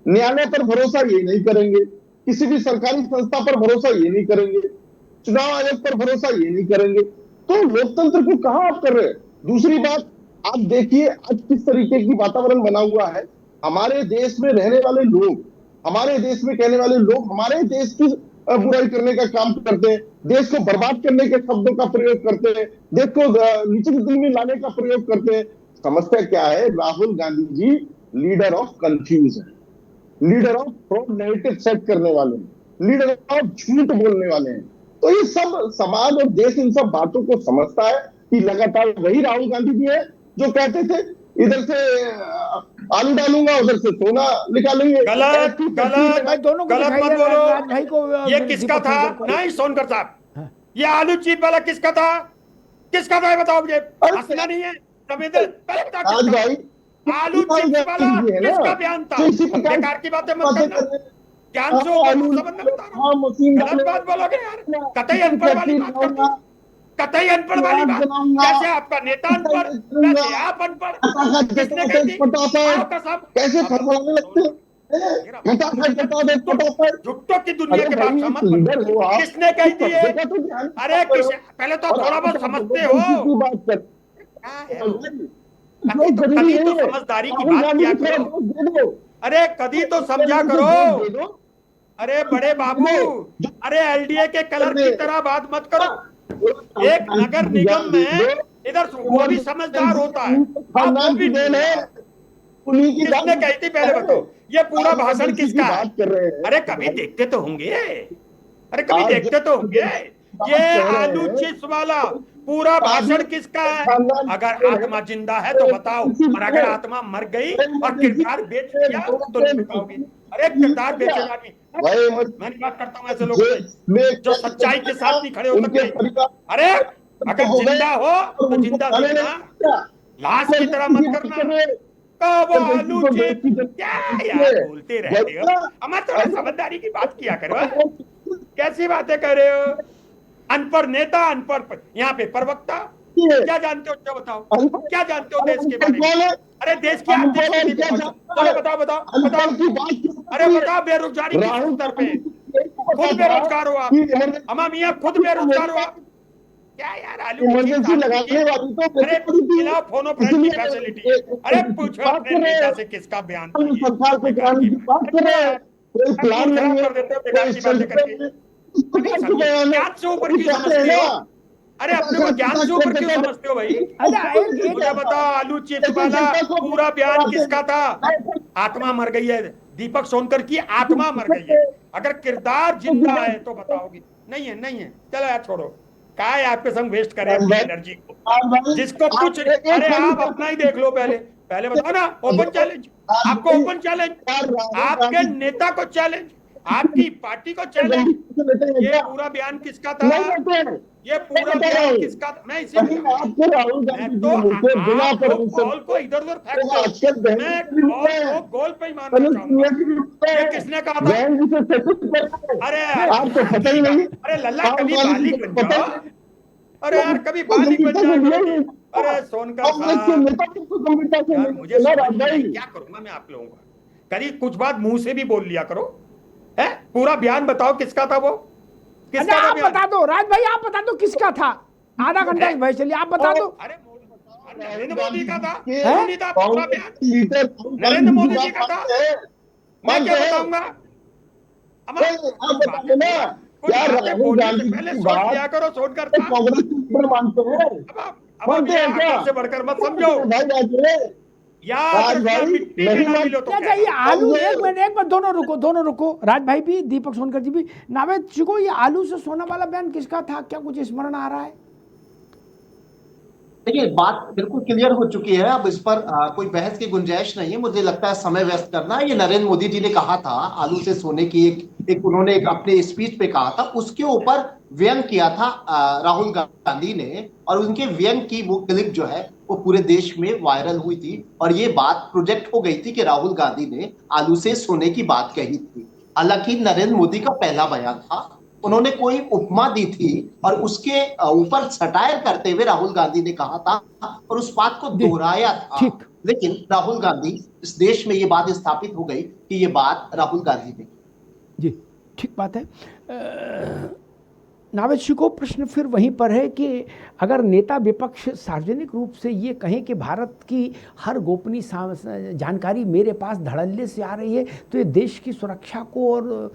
न्यायालय पर भरोसा ये नहीं करेंगे, किसी भी सरकारी संस्था पर भरोसा ये नहीं करेंगे, चुनाव आयोग पर भरोसा ये नहीं करेंगे। तो लोकतंत्र को कहां आप कर रहे हैं? दूसरी बात, आप देखिए आज किस तरीके की वातावरण बना हुआ है। हमारे देश में रहने वाले लोग, हमारे देश में कहने वाले लोग हमारे देश की बुराई करने का काम करते हैं, देश को बर्बाद करने के शब्दों का प्रयोग करते हैं, देश को नीचे की दिल में लाने का प्रयोग करते हैं। समस्या क्या है? Rahul Gandhi ji leader of confusion, leader of fraud narrative set करने वाले हैं, लीडर ऑफ झूठ बोलने वाले हैं। तो ये सब समाज और देश इन सब बातों को समझता है कि लगातार वही राहुल गांधी जी है जो कहते थे इधर से आलू डालूंगा, उधर से सोना निकालेंगे। गलत गलत दोनों को गलत मत भाई बोलो। को ये किसका था? नहीं सोनकर साहब, ये आलू चिप वाला किसका था? किसका था बताओ मुझे। हंसना नहीं है, संवेदन पहले बता। आज भाई आलू चिप्स वाला किसका बयान था? बेकार की बातें मत करना। ज्ञान से संबंध में बता रहा हूं। गलत बात बोलोगे यार, कतई अनपढ़ वाली बात करते, कतई अनपढ़ वाली बात। कैसे आपका नेता अनपढ़, कैसे आप अनपढ़? किसने कही थी? कैसे फड़फड़ाने लगते हैं? झुट्टों की दुनिया के बात समझ मत। किसने कही थी? अरे पहले तो थोड़ा बहुत समझते हो। कभी तो समझदारी की बात किया करो। अरे कभी तो समझा करो। अरे बड़े बाबू, अरे एलडीए के कलर की तरह बात मत करो। एक नगर निगम में इधर वो भी समझदार होता है, आप वो भी किसने कही थी पहले बताओ? ये पूरा भाषण किसका है? अरे कभी देखते तो होंगे, अरे कभी देखते तो होंगे। ये आलू चिप्स वाला पूरा भाषण किसका है? अगर आत्मा जिंदा है तो बताओ, और अगर आत्मा मर गई और किरदार बेच दिया तो नहीं बताओगे। अरे किरदार बेचेगा नहीं। मैं बात करता हूँ ऐसे लोगों से जो सच्चाई के साथ नहीं खड़े हो सकते। अरे अगर जिंदा हो तो जिंदा दिखना, लाश की तरह मत करना। वो आलू चिप्स क्या यार बोलते रहते हो? हमारे थोड़ा समझदारी की बात किया करो। कैसी बातें कर रहे हो? अनपढ़ नेता, अनपढ़ यहाँ पे प्रवक्ता। क्या जानते हो? क्या बताओ, क्या जानते हो देश के बारे में? अरे देश की आर्थिक स्थिति बताओ बताओ बताओ। अरे बताओ, बेरोजगारी किस स्तर पे? खुद बेरोजगार हो आप, अमा मियाँ खुद बेरोजगार हो आप। क्या यार आलू इमरजेंसी लगाने वाली तो अरे खिलाओ फोनो फ्रेंड की फैसिलिटी। अरे पूछो अपने नेता से किसका बयान था? सरकार को बयान की बात कर रहे हैं, कोई प्लान नहीं कर देते बेकार की बातें करके। ज्ञान से ऊपर क्यों समझते हो? अरे अपने को ज्ञान से ऊपर क्यों समझते हो भाई? मुझे बताओ, आलू चिप्स वाला पूरा बयान किसका था? आत्मा मर गई है, दीपक सोनकर की आत्मा मर गई है। अगर किरदार जिंदा है तो बताओगे। नहीं है, नहीं है, चलो यार छोड़ो। क्या है आपके संग वेस्ट करें अपनी एनर्जी को? जिसको कुछ, अरे आप अपना ही देख लो पहले। पहले बताओ ना, ओपन चैलेंज, आपको ओपन चैलेंज, आपके नेता को चैलेंज। आपकी पार्टी को चैलेंज, ये पूरा बयान किसका था? ये पूरा बयान किसका था? मैं इसी बॉल को इधर उधर फेंक दो, मैं बॉल को गोल पे ही मारना चाहूंगा। ये किसने कहा था? अरे आपको पता ही नहीं। अरे लल्ला कभी बालिग बन जाओ, अरे यार कभी बालिग बन जाओ। अरे सोनकर साहब यार मुझे समझ नहीं आई, क्या करूंगा मैं आप लोगों का? कभी कुछ बात मुंह से भी बोल लिया करो। है पूरा बयान बताओ किसका था वो? अच्छा आप बता दो राज भाई, आप बता दो किसका था? आधा घंटा भाई चलिए आप बता दो। अरे नरेंद्र मोदी का था, नहीं था पूरा बयान नरेंद्र मोदी जी का था। मैं क्या बताऊंगा? पहले सोच लिया करो, सोच करता से बढ़कर मत समझो यार। मिट्टी में ना मिलो तो क्या ये आलू, एक मिनट दोनों रुको, राज भाई भी, दीपक सोनकर जी भी। नावेद चिको, ये आलू से सोना वाला बयान किसका था? क्या कुछ स्मरण आ रहा है? देखिए बात बिल्कुल क्लियर हो चुकी है, अब इस पर कोई बहस की गुंजाइश नहीं है। मुझे लगता है समय व्यस्त करना। ये नरेंद्र मोदी जी ने कहा था आलू से सोने की एक उन्होंने एक अपने स्पीच पे कहा था, उसके ऊपर व्यंग किया था राहुल गांधी ने, और उनके व्यंग की वो क्लिप जो है वो पूरे देश में वायरल हुई थी, और ये बात प्रोजेक्ट हो गई थी कि राहुल गांधी ने आलू से सोने की बात कही थी। हालांकि नरेंद्र मोदी का पहला बयान था, उन्होंने कोई उपमा दी थी और उसके ऊपर सटायर करते हुए राहुल गांधी ने कहा था और उस बात को दोहराया था। लेकिन राहुल गांधी, इस देश में ये बात स्थापित हो गई कि ये बात राहुल गांधी ने। जी ठीक बात है। नावेद जी को प्रश्न फिर वहीं पर है कि अगर नेता विपक्ष सार्वजनिक रूप से ये कहें कि भारत की हर गोपनीय जानकारी मेरे पास धड़ल्ले से आ रही है, तो ये देश की सुरक्षा को और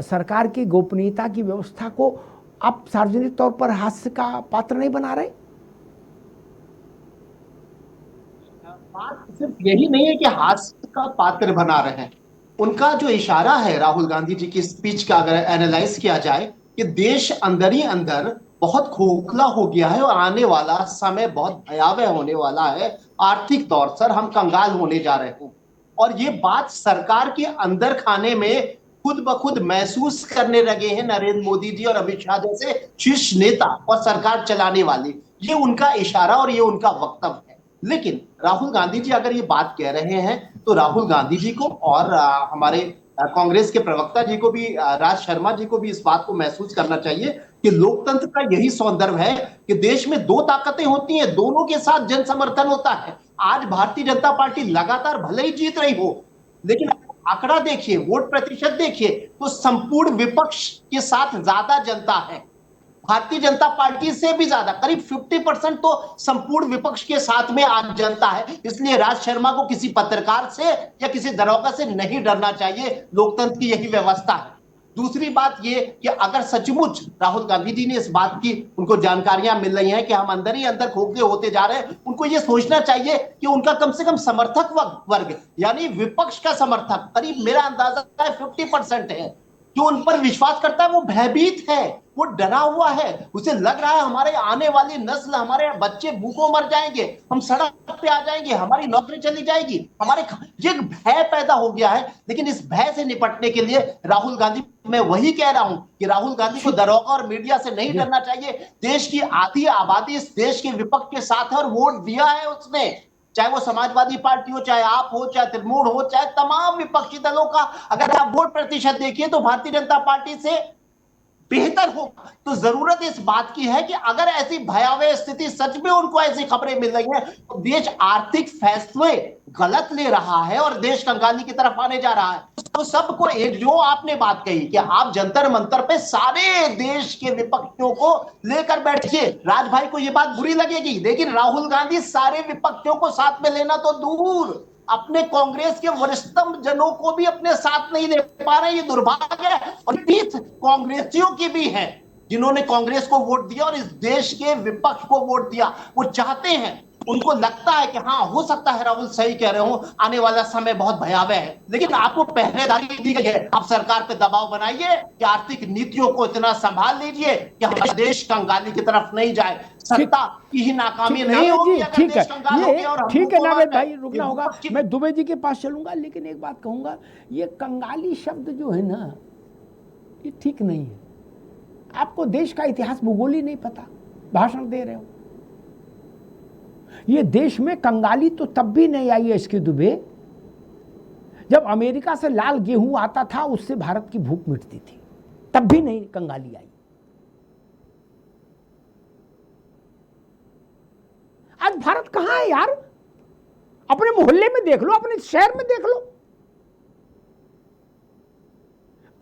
सरकार की गोपनीयता की व्यवस्था को आप सार्वजनिक तौर पर हास्य का पात्र नहीं बना रहे? बात सिर्फ यही नहीं है कि हास्य का पात्र बना रहे हैं। उनका जो इशारा है राहुल गांधी जी की स्पीच का अगर एनालाइज किया जाए कि देश अंदर ही अंदर बहुत खोखला हो गया है और आने वाला समय बहुत भयावह होने वाला है, आर्थिक तौर पर हम कंगाल होने जा रहे हैं। और ये बात सरकार के अंदर खाने में खुद ब खुद महसूस करने लगे हैं नरेंद्र मोदी जी और अमित शाह जैसे शीर्ष नेता और सरकार चलाने वाले। ये उनका इशारा और ये उनका वक्तव्य है। लेकिन राहुल गांधी जी अगर ये बात कह रहे हैं तो राहुल गांधी जी को और हमारे कांग्रेस के प्रवक्ता जी को भी, राज शर्मा जी को भी इस बात को महसूस करना चाहिए कि लोकतंत्र का यही सौंदर्य है कि देश में दो ताकतें होती हैं, दोनों के साथ जन समर्थन होता है। आज भारतीय जनता पार्टी लगातार भले ही जीत रही हो, लेकिन आंकड़ा देखिए, वोट प्रतिशत देखिए, तो संपूर्ण विपक्ष के साथ ज्यादा जनता है। भारतीय जनता पार्टी से भी ज्यादा, करीब 50% तो संपूर्ण विपक्ष के साथ में आज जनता है। इसलिए राज शर्मा को किसी पत्रकार से या किसी दरोगा से नहीं डरना चाहिए। लोकतंत्र की यही व्यवस्था है। दूसरी बात ये कि अगर सचमुच राहुल गांधी जी ने इस बात की उनको जानकारियां मिल रही हैं कि हम अंदर ही अंदर खोखले होते जा रहे हैं, उनको ये सोचना चाहिए कि उनका कम से कम समर्थक वर्ग यानी विपक्ष का समर्थक करीब मेरा अंदाजा है 50% है, जो उन पर विश्वास करता है वो भयभीत है, वो डरा हुआ है। उसे लग रहा है हमारे आने वाली नस्ल, हमारे बच्चे भूखों मर जाएंगे, हम सड़क पे आ जाएंगे, हमारी नौकरी चली जाएगी, हमारे ये भय पैदा हो गया है। लेकिन इस भय से निपटने के लिए राहुल गांधी, मैं वही कह रहा हूं कि राहुल गांधी को दरोगा और मीडिया से नहीं डरना चाहिए। देश की आधी आबादी इस देश के विपक्ष के साथ है और वोट दिया है उसने, चाहे वो समाजवादी पार्टी हो, चाहे आप हो, चाहे तृणमूल हो, चाहे तमाम विपक्षी दलों का अगर आप वोट प्रतिशत देखिए तो भारतीय जनता पार्टी से बेहतर हो। तो जरूरत इस बात की है कि अगर ऐसी भयावह स्थिति सच में उनको ऐसी खबरें मिल रही हैं तो देश आर्थिक फैसले गलत ले रहा है और देश कंगाली की तरफ आने जा रहा है। तो सबको एक जो आपने बात कही कि आप जंतर मंतर पे सारे देश के विपक्षियों को लेकर बैठिए, राज भाई को यह बात बुरी लगेगी, लेकिन राहुल गांधी सारे विपक्षियों को साथ में लेना तो दूर, अपने कांग्रेस के वरिष्ठतम जनों को भी अपने साथ नहीं ले पा रहे। ये दुर्भाग्य है और 30 कांग्रेसियों की भी है जिन्होंने कांग्रेस को वोट दिया और इस देश के विपक्ष को वोट दिया। वो चाहते हैं, उनको लगता है कि हाँ हो सकता है राहुल सही कह रहे हो, आने वाला समय बहुत भयावह है, लेकिन आपको पहरेदारी दी गई है। आप सरकार पे दबाव बनाइए कि आर्थिक नीतियों को इतना संभाल लीजिए कि हमारा देश कंगाली की तरफ नहीं जाए। सत्ता की ही नाकामी नहीं होगी। ठीक है, ठीक है नावेद भाई, रुकना होगा। मैं दुबे जी के पास चलूंगा, लेकिन एक बात कहूंगा, ये कंगाली शब्द जो है ना, ये ठीक नहीं है। आपको देश का इतिहास भूगोल ही नहीं पता, भाषण दे रहे हो। ये देश में कंगाली तो तब भी नहीं आई है इसके दुबे, जब अमेरिका से लाल गेहूं आता था, उससे भारत की भूख मिटती थी, तब भी नहीं कंगाली आई। आज भारत कहां है यार? अपने मोहल्ले में देख लो, अपने शहर में देख लो।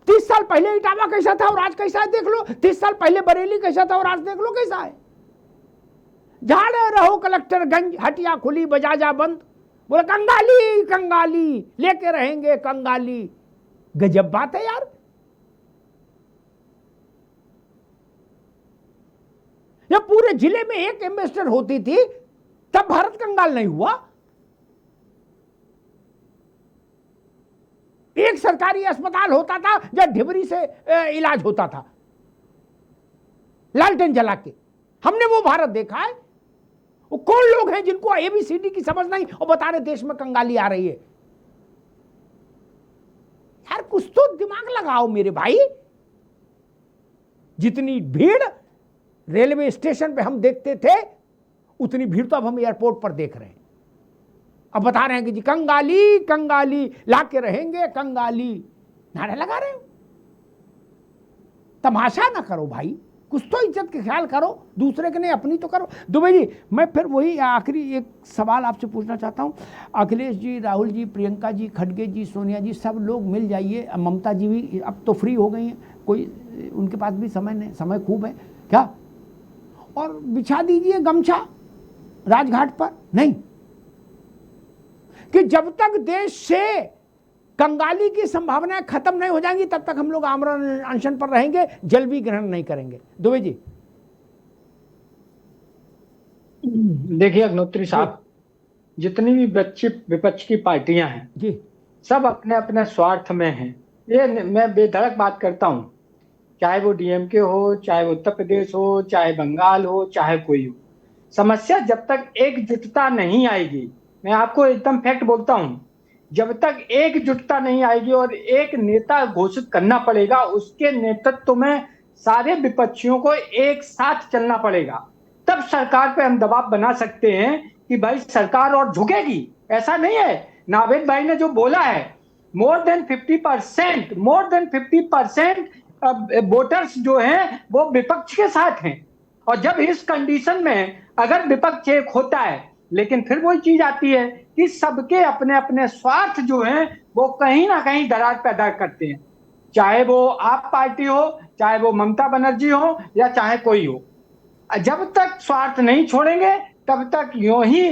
30 साल पहले इटावा कैसा था और आज कैसा है देख लो। 30 साल पहले बरेली कैसा था और आज देख लो कैसा है। झाड़े रहो कलेक्टरगंज, हटिया खुली बजाजा बंद, बोले कंगाली कंगाली लेके रहेंगे कंगाली। गजब बात है यार। ये पूरे जिले में एक एम्बेसडर होती थी, तब भारत कंगाल नहीं हुआ। एक सरकारी अस्पताल होता था जब ढिबरी से इलाज होता था लालटेन जला के। हमने वो भारत देखा है। वो कौन लोग हैं जिनको एबीसीडी की समझ नहीं और बता रहे देश में कंगाली आ रही है? यार कुछ तो दिमाग लगाओ मेरे भाई। जितनी भीड़ रेलवे स्टेशन पे हम देखते थे, उतनी भीड़ तो अब हम एयरपोर्ट पर देख रहे हैं। अब बता रहे हैं कि जी कंगाली कंगाली लाके रहेंगे कंगाली, नारा लगा रहे हो। तमाशा ना करो भाई, कुछ तो इज्जत का ख्याल करो, दूसरे के नहीं अपनी तो करो। दुबे जी, मैं फिर वही आखिरी एक सवाल आपसे पूछना चाहता हूँ। अखिलेश जी, राहुल जी, प्रियंका जी, खड़गे जी, सोनिया जी, सब लोग मिल जाइए। ममता जी भी अब तो फ्री हो गई हैं, कोई उनके पास भी समय नहीं, समय खूब है क्या, और बिछा दीजिए गमछा राजघाट पर। नहीं, कि जब तक देश से कंगाली की संभावनाएं खत्म नहीं हो जाएंगी तब तक हम लोग आमरण अनशन पर रहेंगे, जल भी ग्रहण नहीं करेंगे। दुबे जी देखिए अग्निहोत्री साहब, जितनी भी विपक्ष की पार्टियां हैं जी, सब अपने अपने स्वार्थ में हैं। ये मैं बेधड़क बात करता हूं, चाहे वो डीएमके हो, चाहे वो उत्तर प्रदेश हो, चाहे बंगाल हो, चाहे कोई हो। समस्या जब तक एकजुटता नहीं आएगी, मैं आपको एकदम फैक्ट बोलता हूं, जब तक एकजुटता नहीं आएगी और एक नेता घोषित करना पड़ेगा, उसके नेतृत्व में सारे विपक्षियों को एक साथ चलना पड़ेगा, तब सरकार पे हम दबाव बना सकते हैं कि भाई सरकार और झुकेगी। ऐसा नहीं है, नावेद भाई ने जो बोला है, मोर देन 50% वोटर्स जो हैं वो विपक्ष के साथ हैं। और जब इस कंडीशन में अगर विपक्ष एक होता है, लेकिन फिर वही चीज आती है कि सबके अपने अपने स्वार्थ जो हैं वो कहीं ना कहीं दरार पैदा करते हैं, चाहे वो आप पार्टी हो, चाहे वो ममता बनर्जी हो, या चाहे कोई हो। जब तक स्वार्थ नहीं छोड़ेंगे तब तक यूं ही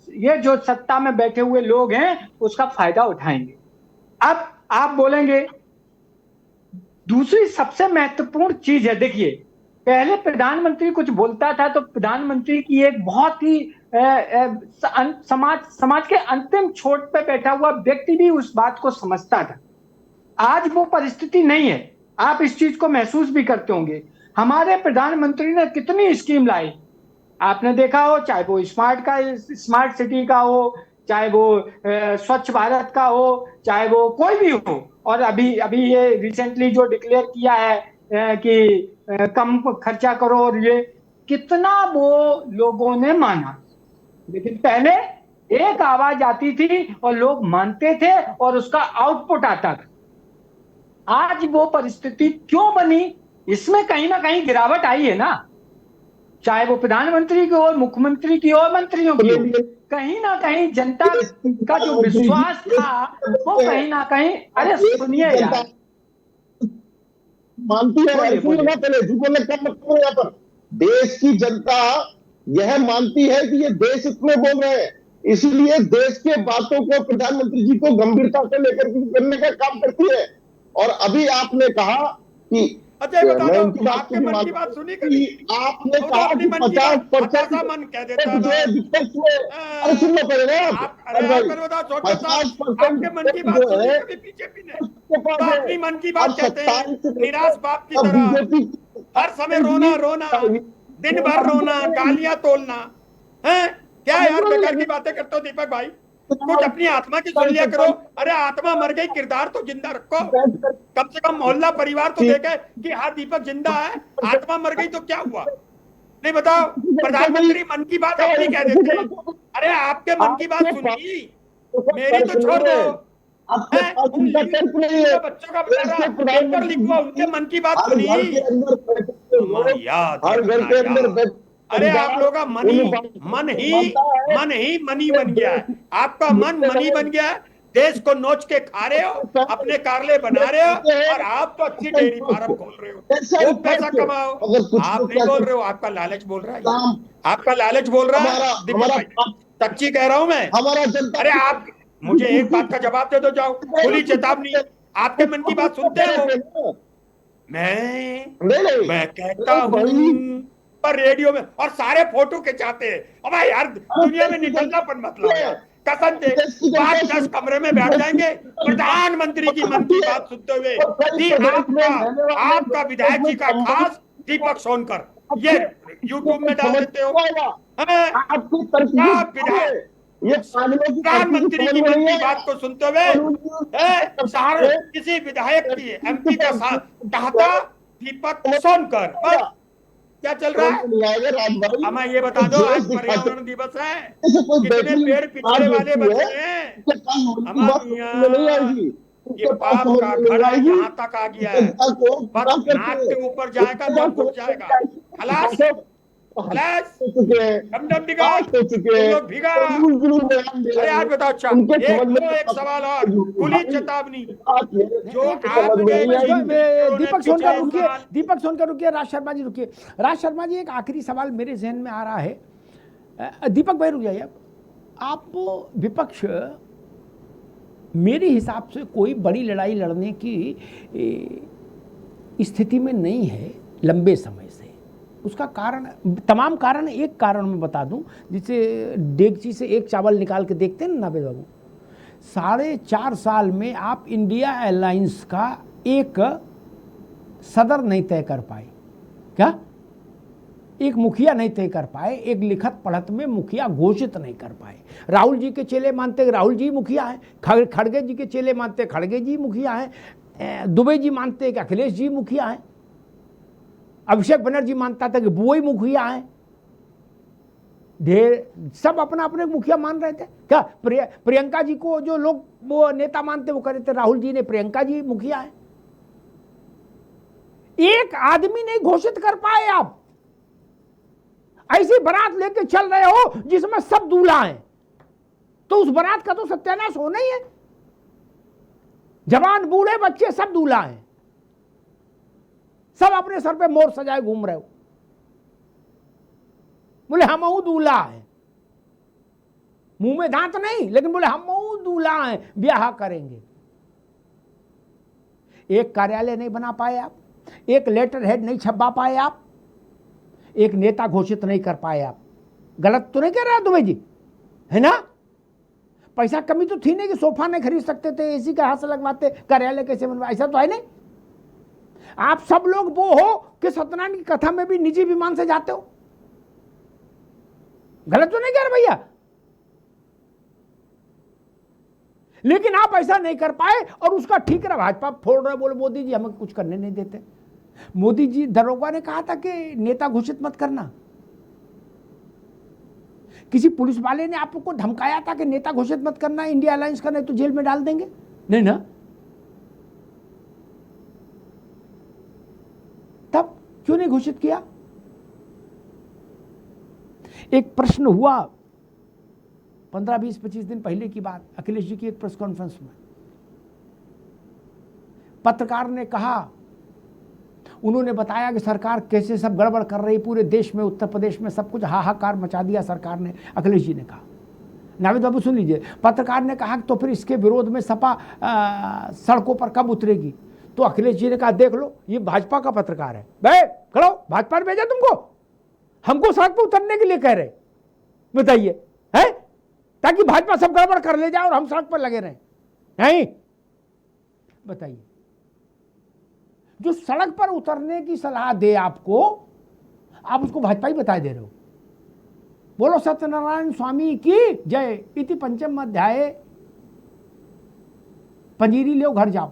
ये जो सत्ता में बैठे हुए लोग हैं उसका फायदा उठाएंगे। अब आप बोलेंगे, दूसरी सबसे महत्वपूर्ण चीज है, देखिए पहले प्रधानमंत्री कुछ बोलता था तो प्रधानमंत्री की एक बहुत ही समाज के अंतिम छोर पे बैठा हुआ व्यक्ति भी उस बात को समझता था। आज वो परिस्थिति नहीं है, आप इस चीज को महसूस भी करते होंगे। हमारे प्रधानमंत्री ने कितनी स्कीम लाई, आपने देखा हो, चाहे वो स्मार्ट सिटी का हो, चाहे वो स्वच्छ भारत का हो, चाहे वो कोई भी हो। और अभी ये रिसेंटली जो डिक्लेयर किया है कि कम खर्चा करो, और ये कितना वो लोगों ने माना। लेकिन पहले एक आवाज आती थी और लोग मानते थे और उसका आउटपुट आता था। आज वो परिस्थिति क्यों बनी, इसमें कहीं ना कहीं गिरावट आई है ना, चाहे वो प्रधानमंत्री की हो, मुख्यमंत्री की हो, मंत्रियों की हो। कहीं ना कहीं जनता का जो विश्वास था वो कहीं ना कहीं, अरे सुनिए यार, मानती है यहाँ पर देश की जनता यह मानती है कि ये देश इतने बोल रहे हैं, इसलिए देश के बातों को प्रधानमंत्री जी को गंभीरता से लेकर करने का काम करती है। और अभी आपने कहा कि अच्छा बता दो, आपके मन की बात सुनी कभी? आपने कहा कि 50% मन कह देता है। अरे सुन लो पहले ना, आपके मन की बात सुनी कभी बीजेपी ने? तो अपनी मन की बात कहते हैं, निराश बाप की तरह हर समय रोना, दिन भर रोना, गालियां तोलना है क्या यार? बेकार की बातें करते हो दीपक भाई। कुछ अपनी आत्मा की सुन लिया करो। अरे आत्मा मर गई, किरदार तो जिंदा रखो। कम से कम मोहल्ला परिवार तो देखे कि हाँ दीपक जिंदा है, आत्मा मर गई तो क्या हुआ। नहीं बताओ, प्रधानमंत्री मन की बात अपनी कह देते हैं। अरे आपके मन की बात सुनिए, मेरी तो छोड़ दो। बच्चों का पेपर लिखवा, उनके मन की बात सुनिए। याद, अरे आप लोगों का मन ही मनी बन गया है। आपका मन मनी बन गया है, देश को नोच के खा रहे हो, अपने कारले बना रहे हो, और आप तो अच्छी डेयरी फार्म खोल रहे हो, खूब पैसा कमाओ। आप नहीं बोल रहे हो, आपका लालच बोल रहा है, आपका लालच बोल रहा है। दीपक भाई सच्ची कह रहा हूं मैं। अरे आप मुझे एक बात का जवाब दे दो, जाओ, खुली चेतावनी। आपके मन की बात सुनते हो? मैं कहता हूं पर रेडियो में, और सारे फोटो खिंचाते हैं। अब यार दुनिया में निकलनापन मतलब यार, कसम से 5-10 कमरे में बैठ जाएंगे प्रधानमंत्री की मन की बात सुनते हुए। आपका विधायक जी का खास दीपक सोनकर, ये यूट्यूब में डाल देते हो। विधायक प्रधानमंत्री की मन की बात को सुनते हुए किसी विधायक की एमपी का चाहता दीपक सोनकर, बस क्या चल रहा है। हमें ये बता दो, आज पर्यावरण दिवस है, कितने पेड़ पिछड़े वाले बचे हैं। ये पाप का घड़ा यहाँ तक आ गया है, बस नाक के ऊपर जाएगा तो घुस जाएगा। खलास खलास, डम डिगा, लोग भिगा। अरे आज बताओ, अच्छा एक सवाल और, खुली चेतावनी। जो दीपक सोनकर रुकिए, दीपक सोनकर रुकिए, राज शर्मा जी रुकिए। राज शर्मा जी, एक आखिरी सवाल मेरे जहन में आ रहा है। दीपक भाई रुक जाइए। आप विपक्ष मेरे हिसाब से कोई बड़ी लड़ाई लड़ने की स्थिति में नहीं है लंबे समय से। उसका कारण, तमाम कारण, एक कारण मैं बता दूं, जिसे डेगची से एक चावल निकाल के देखते हैं ना नाबे बाबू, 4.5 साल में आप इंडिया एयरलाइंस का एक सदर नहीं तय कर पाए। क्या? एक मुखिया नहीं तय कर पाए, एक लिखत पढ़त में मुखिया घोषित नहीं कर पाए। राहुल जी के चेले मानते राहुल जी मुखिया हैं, खड़गे जी के चेले मानते खड़गे जी मुखिया हैं, दुबे जी मानते कि अखिलेश जी मुखिया हैं, अभिषेक बनर्जी मानता था कि बुआ ही मुखिया है। ढेर सब अपना अपने मुखिया मान रहे थे। क्या प्रियंका जी को जो लोग वो नेता मानते वो कह रहे थे राहुल जी ने प्रियंका जी मुखिया है। एक आदमी नहीं घोषित कर पाए। आप ऐसी बारात लेके चल रहे हो जिसमें सब दूल्हा हैं, तो उस बारात का तो सत्यानाश होना ही है। जवान बूढ़े बच्चे सब दूल्हा हैं, सब अपने सर पे मोर सजाए घूम रहे हो। बोले हम दूल्हा है, मुंह में दांत नहीं, लेकिन बोले हम दूल्हा है, ब्याह करेंगे। एक कार्यालय नहीं बना पाए आप, एक लेटर हेड नहीं छपवा पाए आप, एक नेता घोषित नहीं कर पाए आप। गलत तो नहीं कह रहा दुबे जी, है ना? पैसा कमी तो थी नहीं कि सोफा नहीं खरीद सकते थे, एसी का हाथ से लगवाते, कार्यालय कैसे बनवा, ऐसा तो है नहीं। आप सब लोग वो हो कि सत्यनारायण की कथा में भी निजी विमान से जाते हो। गलत तो नहीं कह रहे भैया, लेकिन आप ऐसा नहीं कर पाए और उसका ठीक रहा भाजपा फोड़ रहे, बोले मोदी जी हमें कुछ करने नहीं देते। मोदी जी, दरोगा ने कहा था कि नेता घोषित मत करना। किसी पुलिस वाले ने आपको धमकाया था कि नेता घोषित मत करना, इंडिया अलायंस का, नहीं तो जेल में डाल देंगे। नहीं ना? तब क्यों नहीं घोषित किया? एक प्रश्न हुआ 15, 20, 25 दिन पहले की बात, अखिलेश जी की एक प्रेस कॉन्फ्रेंस में पत्रकार ने कहा, उन्होंने बताया कि सरकार कैसे सब गड़बड़ कर रही, पूरे देश में, उत्तर प्रदेश में सब कुछ हाहाकार मचा दिया सरकार ने। अखिलेश जी ने कहा, नाविद बाबू सुन लीजिए, पत्रकार ने कहा तो फिर इसके विरोध में सपा सड़कों पर कब उतरेगी? तो अखिलेश जी ने कहा देख लो, ये भाजपा का पत्रकार है, बे खड़ो, भाजपा ने भेजा तुमको, हमको सड़क पर उतरने के लिए कह रहे, बताइए, है ताकि भाजपा सब गड़बड़ कर ले जाए और हम सड़क पर लगे रहें? नहीं, बताइए। जो सड़क पर उतरने की सलाह दे आपको, आप उसको भाजपा ही बता दे रहे हो। बोलो सत्यनारायण स्वामी की जय। इति पंचम अध्याय। पंजीरी लो घर जाओ,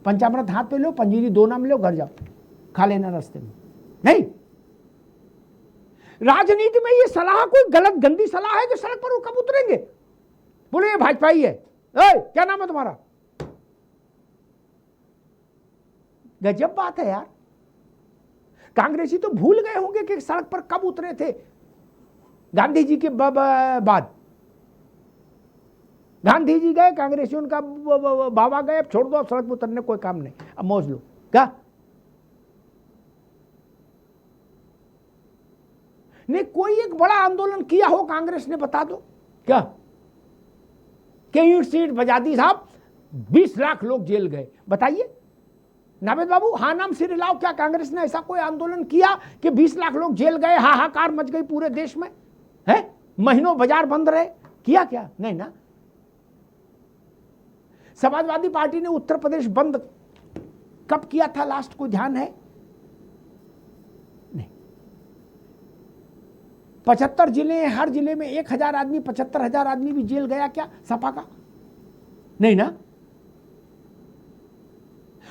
पंचामृत हाथ पे लो, पंजीरी 2 नाम लो, घर जाओ, खा लेना रास्ते में। नहीं, राजनीति में ये सलाह कोई गलत गंदी सलाह है कि सड़क पर वो कब उतरेंगे? बोले ये भाजपाई है। क्या नाम है तुम्हारा? गजब बात है यार। कांग्रेसी तो भूल गए होंगे कि सड़क पर कब उतरे थे गांधी जी के बाद। गांधी जी गए, कांग्रेसियों का बाबा गए, अब छोड़ दो, अब सड़क पर उतरने कोई काम नहीं, अब मौज लो। क्या नहीं कोई एक बड़ा आंदोलन किया हो कांग्रेस ने, बता दो। क्या कि ईंट सीट बजा दी साहब, 20 लाख लोग जेल गए, बताइए नावेद बाबू, हाँ नाम सिर हिलाओ। क्या कांग्रेस ने ऐसा कोई आंदोलन किया कि 20 लाख लोग जेल गए, हाहाकार मच गई पूरे देश में है, महीनों बाजार बंद रहे? किया क्या? नहीं ना। समाजवादी पार्टी ने उत्तर प्रदेश बंद कब किया था लास्ट, को ध्यान है? नहीं। 75 जिले, हर जिले में 1000 आदमी, 75,000 आदमी भी जेल गया क्या सपा का? नहीं ना।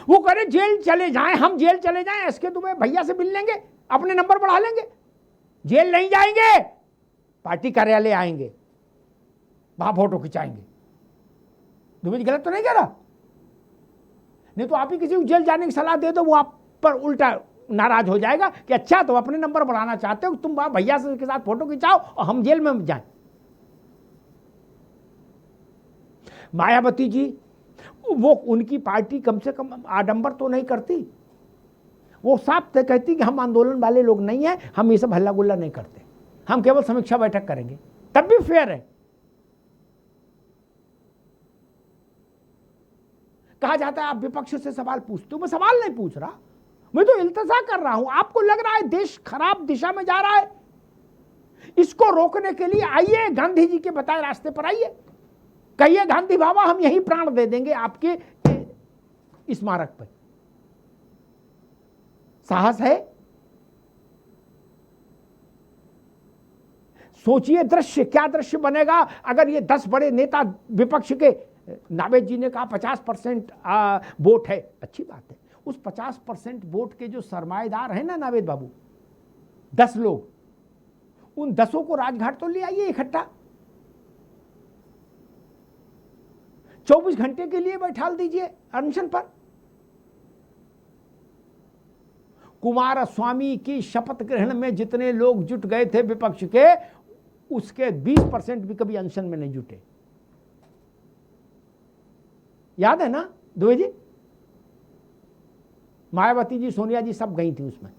वो करे जेल चले जाएं, हम जेल चले जाएं, एसके दुबे भैया से मिल लेंगे, अपने नंबर बढ़ा लेंगे, जेल नहीं जाएंगे, पार्टी कार्यालय आएंगे, वहां फोटो खिंचाएंगे। दुबे जी गलत तो नहीं कह रहा? नहीं तो आप ही किसी को जेल जाने की सलाह दे दो, वो आप पर उल्टा नाराज हो जाएगा कि अच्छा तो अपने नंबर बढ़ाना चाहते हो, तुम वहां भैया से के साथ फोटो खिंचाओ और हम जेल में जाएं। मायावती जी, वो उनकी पार्टी कम से कम आडंबर तो नहीं करती, वो साफ कहती कि हम आंदोलन वाले लोग नहीं हैं, हम ये सब हल्ला गुल्ला नहीं करते, हम केवल समीक्षा बैठक करेंगे, तब भी फेयर है। कहा जाता है आप विपक्ष से सवाल पूछते हो, मैं सवाल नहीं पूछ रहा, मैं तो इल्तजा कर रहा हूं। आपको लग रहा है देश खराब दिशा में जा रहा है, इसको रोकने के लिए आइए, गांधी जी के बताए रास्ते पर आइए, कहिए गांधी बाबा हम यही प्राण दे देंगे आपके स्मारक पर। साहस है? सोचिए दृश्य, क्या दृश्य बनेगा अगर ये 10 बड़े नेता विपक्ष के, नावेद जी ने कहा 50% वोट है, अच्छी बात है, उस 50% वोट के जो सरमाएदार हैं ना नावेद बाबू, 10 लोग, उन 10 को राजघाट तो ले आइए इकट्ठा, 24 घंटे के लिए बैठाल दीजिए अनशन पर। कुमार स्वामी की शपथ ग्रहण में जितने लोग जुट गए थे विपक्ष के, उसके 20% भी कभी अनशन में नहीं जुटे, याद है ना दुबे जी? मायावती जी, सोनिया जी सब गई थी उसमें,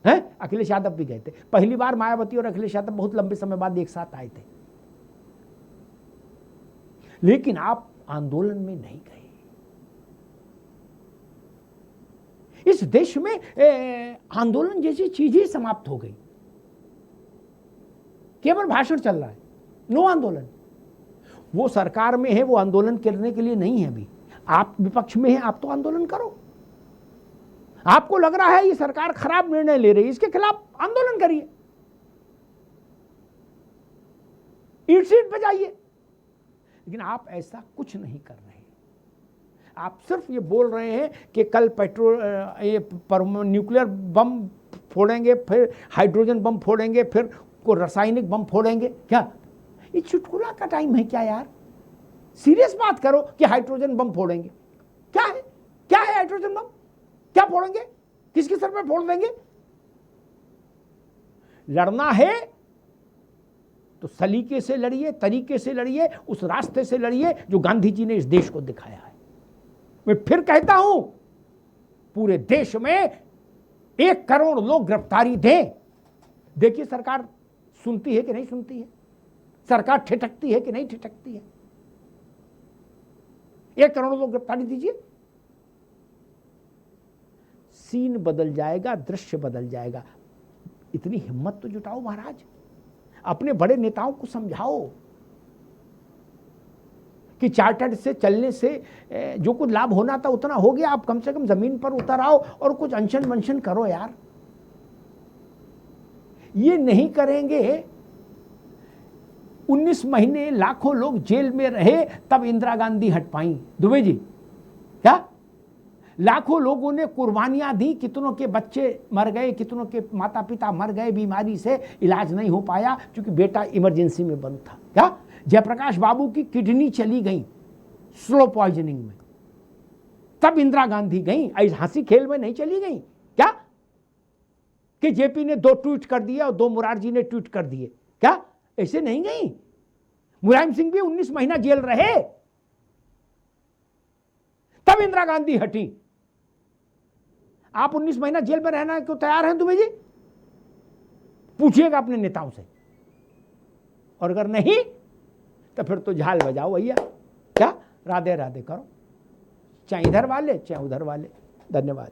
हैं? अखिलेश यादव भी गए थे। पहली बार मायावती और अखिलेश यादव बहुत लंबे समय बाद एक साथ आए थे, लेकिन आप आंदोलन में नहीं गए। इस देश में आंदोलन जैसी चीज ही समाप्त हो गई, केवल भाषण चल रहा है, नो आंदोलन। वो सरकार में है, वो आंदोलन करने के लिए नहीं है अभी। आप विपक्ष में हैं, आप तो आंदोलन करो। आपको लग रहा है ये सरकार खराब निर्णय ले रही है, इसके खिलाफ आंदोलन करिए, ईंट सीट बजाइए, लेकिन आप ऐसा कुछ नहीं कर रहे। आप सिर्फ ये बोल रहे हैं कि कल न्यूक्लियर बम फोड़ेंगे, फिर हाइड्रोजन बम फोड़ेंगे, फिर को रासायनिक बम फोड़ेंगे। क्या ये चुटकुला का टाइम है क्या यार? सीरियस बात करो कि हाइड्रोजन बम फोड़ेंगे। क्या है, क्या है हाइड्रोजन बम? क्या फोड़ेंगे? किसके सर पे फोड़ देंगे? लड़ना है तो सलीके से लड़िए, तरीके से लड़िए, उस रास्ते से लड़िए जो गांधी जी ने इस देश को दिखाया है। मैं फिर कहता हूं, पूरे देश में 1 करोड़ लोग गिरफ्तारी दें। देखिए सरकार सुनती है कि नहीं सुनती है, सरकार ठिठकती है कि नहीं ठिठकती है। 1 करोड़ लोग गिरफ्तारी दीजिए, सीन बदल जाएगा, दृश्य बदल जाएगा। इतनी हिम्मत तो जुटाओ महाराज, अपने बड़े नेताओं को समझाओ कि चार्टर्ड से चलने से जो कुछ लाभ होना था उतना हो गया, आप कम से कम जमीन पर उतर आओ और कुछ अनशन वंशन करो यार। ये नहीं करेंगे 19 महीने लाखों लोग जेल में रहे, तब इंदिरा गांधी हट पाई। दुबे जी, क्या लाखों लोगों ने कुर्बानियां दी, कितनों के बच्चे मर गए, कितनों के माता पिता मर गए, बीमारी से इलाज नहीं हो पाया क्योंकि बेटा इमरजेंसी में बंद था। क्या जयप्रकाश बाबू की किडनी चली गई स्लो पॉइजनिंग में, तब इंदिरा गांधी गई, इस हंसी खेल में नहीं चली गई। क्या कि जेपी ने 2 ट्वीट कर दिए और 2 मुरारजी ने ट्वीट कर दिए, क्या ऐसे नहीं गई। मुलायम सिंह भी 19 महीना जेल रहे, तब इंदिरा गांधी हटी। आप 19 महीना जेल में रहना क्यों तैयार हैं दुबे जी? पूछिएगा अपने नेताओं से, और अगर नहीं तो फिर तो झाल बजाओ भैया, क्या राधे राधे करो, चाहे इधर वाले चाहे उधर वाले। धन्यवाद।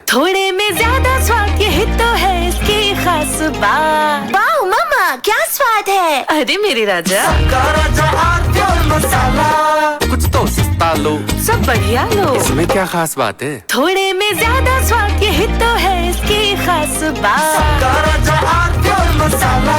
थोड़े में ज्यादा स्वाद, यही तो है इसकी खास बात। वाओ मम्मा, क्या स्वाद है। अरे मेरे राजा, सबका राजा आरती और मसाला। कुछ तो सस्ता लो, सब बढ़िया लो। इसमें क्या खास बात है? थोड़े में ज्यादा स्वाद, यही तो है इसकी खास बात। सबका राजा आरती और मसाला।